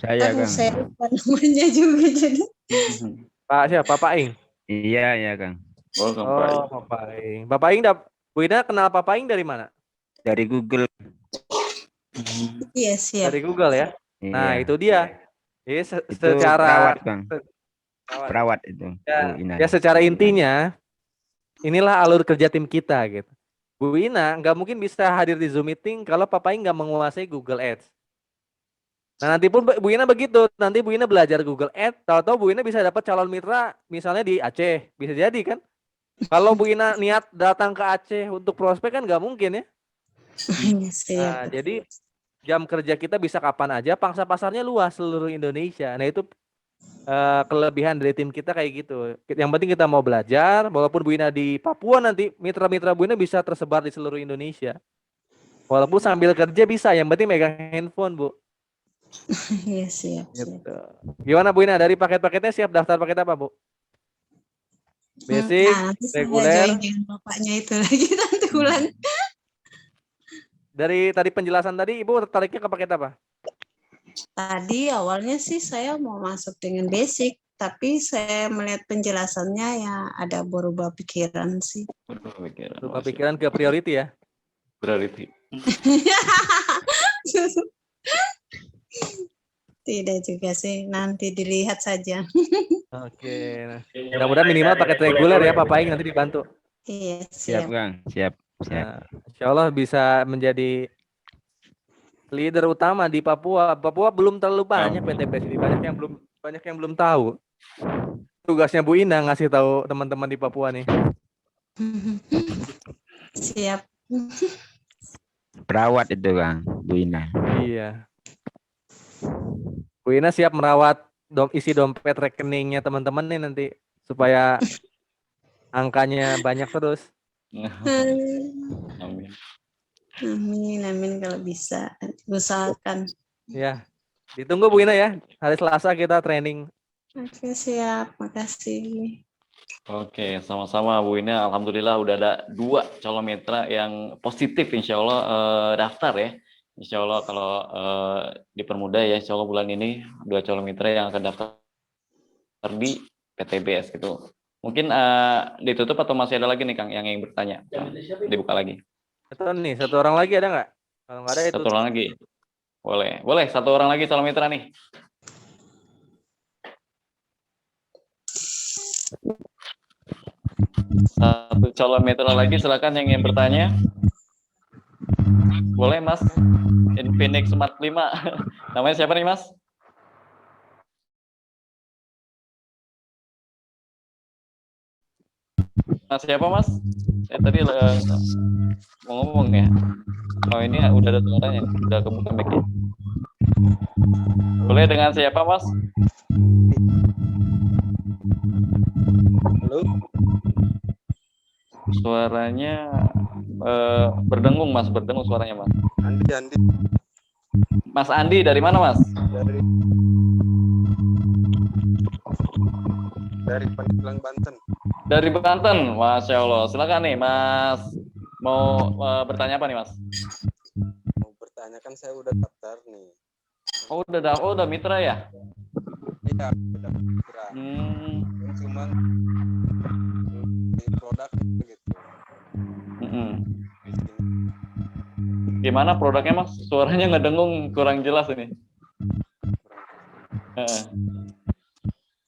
Saya, Kang. Saya lupa namanya juga jadi. Pak siapa? Pak Ing? Iya, Kang. Oh, Pak Ing. Bapak Ing, Bu Ina kenal Pak Ing dari mana? Dari Google. Iya, siap. Dari Google ya? Iya. Nah, itu dia. Jadi Itu secara perawat, Bang. Perawat itu. Ya secara intinya inilah alur kerja tim kita gitu. Bu Ina nggak mungkin bisa hadir di Zoom meeting kalau Papa Ing nggak menguasai Google Ads. Nah, nanti pun Bu Ina begitu. Nanti Bu Ina belajar Google Ads, tahu-tahu Bu Ina bisa dapat calon mitra misalnya di Aceh. Bisa jadi kan? Kalau Bu Ina niat datang ke Aceh untuk prospek kan nggak mungkin ya. Nah, jadi jam kerja kita bisa kapan aja, pangsa pasarnya luas seluruh Indonesia. Nah, itu kelebihan dari tim kita kayak gitu. Yang penting kita mau belajar, walaupun Bu Ina di Papua nanti mitra-mitra Bu Ina bisa tersebar di seluruh Indonesia. Walaupun sambil kerja bisa, yang penting megang handphone, Bu. Iya, siap. Gitu. Gimana Bu Ina, dari paket-paketnya siap daftar paket apa, Bu? Basic, reguler. Bapaknya itu lagi nanti ulang. Dari tadi penjelasan tadi, Ibu tertariknya ke paket apa? Tadi awalnya sih saya mau masuk dengan basic, tapi saya melihat penjelasannya ya ada berubah pikiran sih. Berubah pikiran ke priority ya? Priority. Tidak juga sih, nanti dilihat saja. Oke. Mudah-mudahan minimal paket reguler ya, Pak Paing nanti dibantu. Iya, Siap, Kang. Siap. Nah, insya Allah bisa menjadi leader utama di Papua. Papua belum terlalu banyak PTBS ini, banyak yang belum tahu. tugasnya Bu Ina ngasih tahu teman-teman di Papua nih. Siap. Perawat itu Kang, Bu Ina. Iya. Bu Ina siap merawat isi dompet rekeningnya teman-teman nih nanti supaya angkanya banyak terus. Amin. Amin kalau bisa. Usahakan. Ya. Ditunggu Bu Ina ya. Hari Selasa kita training. Oke, siap. Makasih. Oke, sama-sama Bu Ina. Alhamdulillah udah ada 2 calon mitra yang positif, insya Allah daftar ya. Insya Allah kalau dipermudah ya, insya Allah bulan ini 2 calon mitra yang akan daftar di PTBS gitu. Mungkin ditutup atau masih ada lagi nih Kang yang ingin bertanya? Dibuka lagi. Betul nih, 1 orang lagi ada nggak? Kalau nggak ada itu. 1 orang lagi. Boleh 1 orang lagi calon mitra nih. Satu calon mitra lagi, silakan yang ingin bertanya. Boleh Mas, Infinix Smart 5. Namanya siapa nih Mas? Mas siapa Mas? Tadi mau ngomong ya. Oh ini udah ada suaranya, udah kebuka mic-nya. Boleh dengan siapa Mas? Halo. Suaranya berdengung Mas, berdengung suaranya Mas. Andi. Mas Andi dari mana Mas? Dari Pandeglang, Banten. Dari Banten, Masya Allah. Silakan nih Mas, mau bertanya apa nih Mas? Mau bertanya, kan saya udah daftar nih. Oh udah mitra ya? Iya, udah mitra. Cuman di produk gitu. Gimana produknya Mas? Suaranya ngedengung, kurang jelas ini.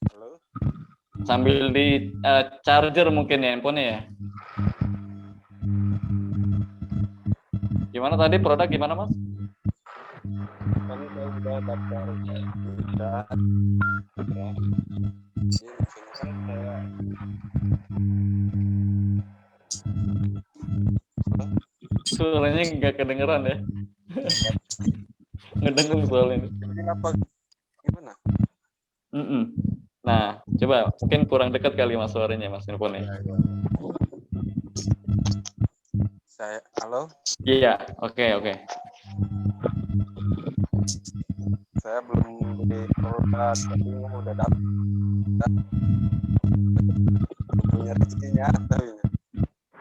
Halo. Sambil di charger mungkin ya handphonenya ya. Gimana tadi produk gimana Mas? Kan saya udah daftar mitra. Kan saya Suaranya nggak kedengeran ya. Ngedengung soalnya. Kenapa? Gimana? Nah, coba mungkin kurang dekat kali Mas suaranya Mas handphonenya. Halo. Iya, oke. Saya belum beli produk, tapi udah daftar. Punya rezekinya tapi.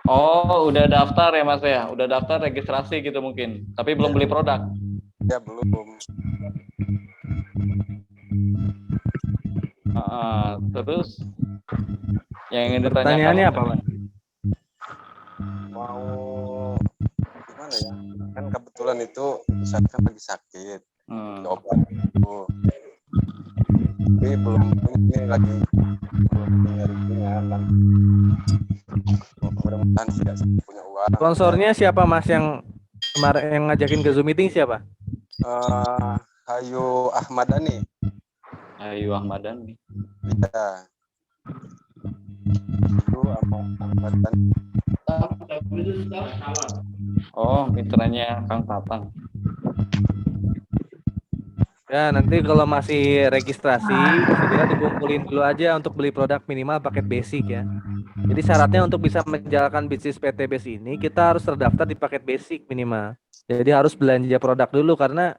Oh, udah daftar ya Mas ya? Udah daftar registrasi gitu mungkin, tapi belum beli produk. Ya belum. Terus yang ingin ditanyakan Pertanyaannya apa Mas? Mau gimana ya? Kan kebetulan itu saya kan lagi sakit. Obat itu. Tapi belum ini lagi belum punya rezekinya kan. Mudah-mudahan tidak punya uang. Sponsornya siapa Mas yang kemarin yang ngajakin ke Zoom meeting siapa? Hayu Ahmadani. Ayu Ahmadani. Iya. Itu Ahmadani. Oh, mitranya Kang Tatang. Ya, nanti kalau masih registrasi, segera dikumpulin dulu aja untuk beli produk minimal paket basic ya. Jadi syaratnya untuk bisa menjalankan bisnis PTBS ini, kita harus terdaftar di paket basic minimal. Jadi harus belanja produk dulu karena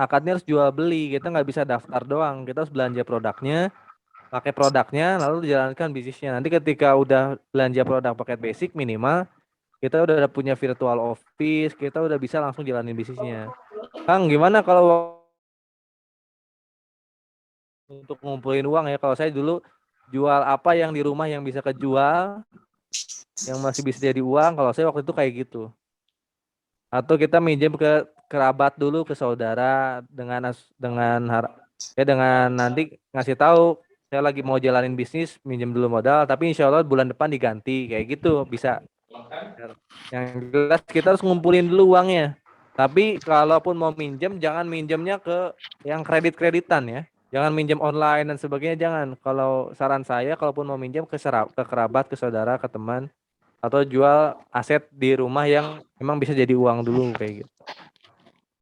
akadnya harus jual beli. Kita nggak bisa daftar doang, kita harus belanja produknya, pakai produknya, lalu dijalankan bisnisnya. Nanti ketika udah belanja produk paket basic minimal, kita udah punya virtual office, kita udah bisa langsung jalanin bisnisnya. Kang, gimana kalau untuk ngumpulin uang ya? Kalau saya dulu jual apa yang di rumah yang bisa kejual, yang masih bisa jadi uang. Kalau saya waktu itu kayak gitu. Atau kita minjem ke kerabat dulu, ke saudara dengan nanti ngasih tahu saya lagi mau jalanin bisnis, minjem dulu modal, tapi insya Allah bulan depan diganti kayak gitu bisa. Yang jelas kita harus ngumpulin dulu uangnya. Tapi kalaupun mau minjem, jangan minjemnya ke yang kredit-kreditan ya. Jangan minjem online dan sebagainya, jangan. Kalau saran saya, kalaupun mau minjem ke kerabat, ke saudara, ke teman, atau jual aset di rumah yang memang bisa jadi uang dulu kayak gitu.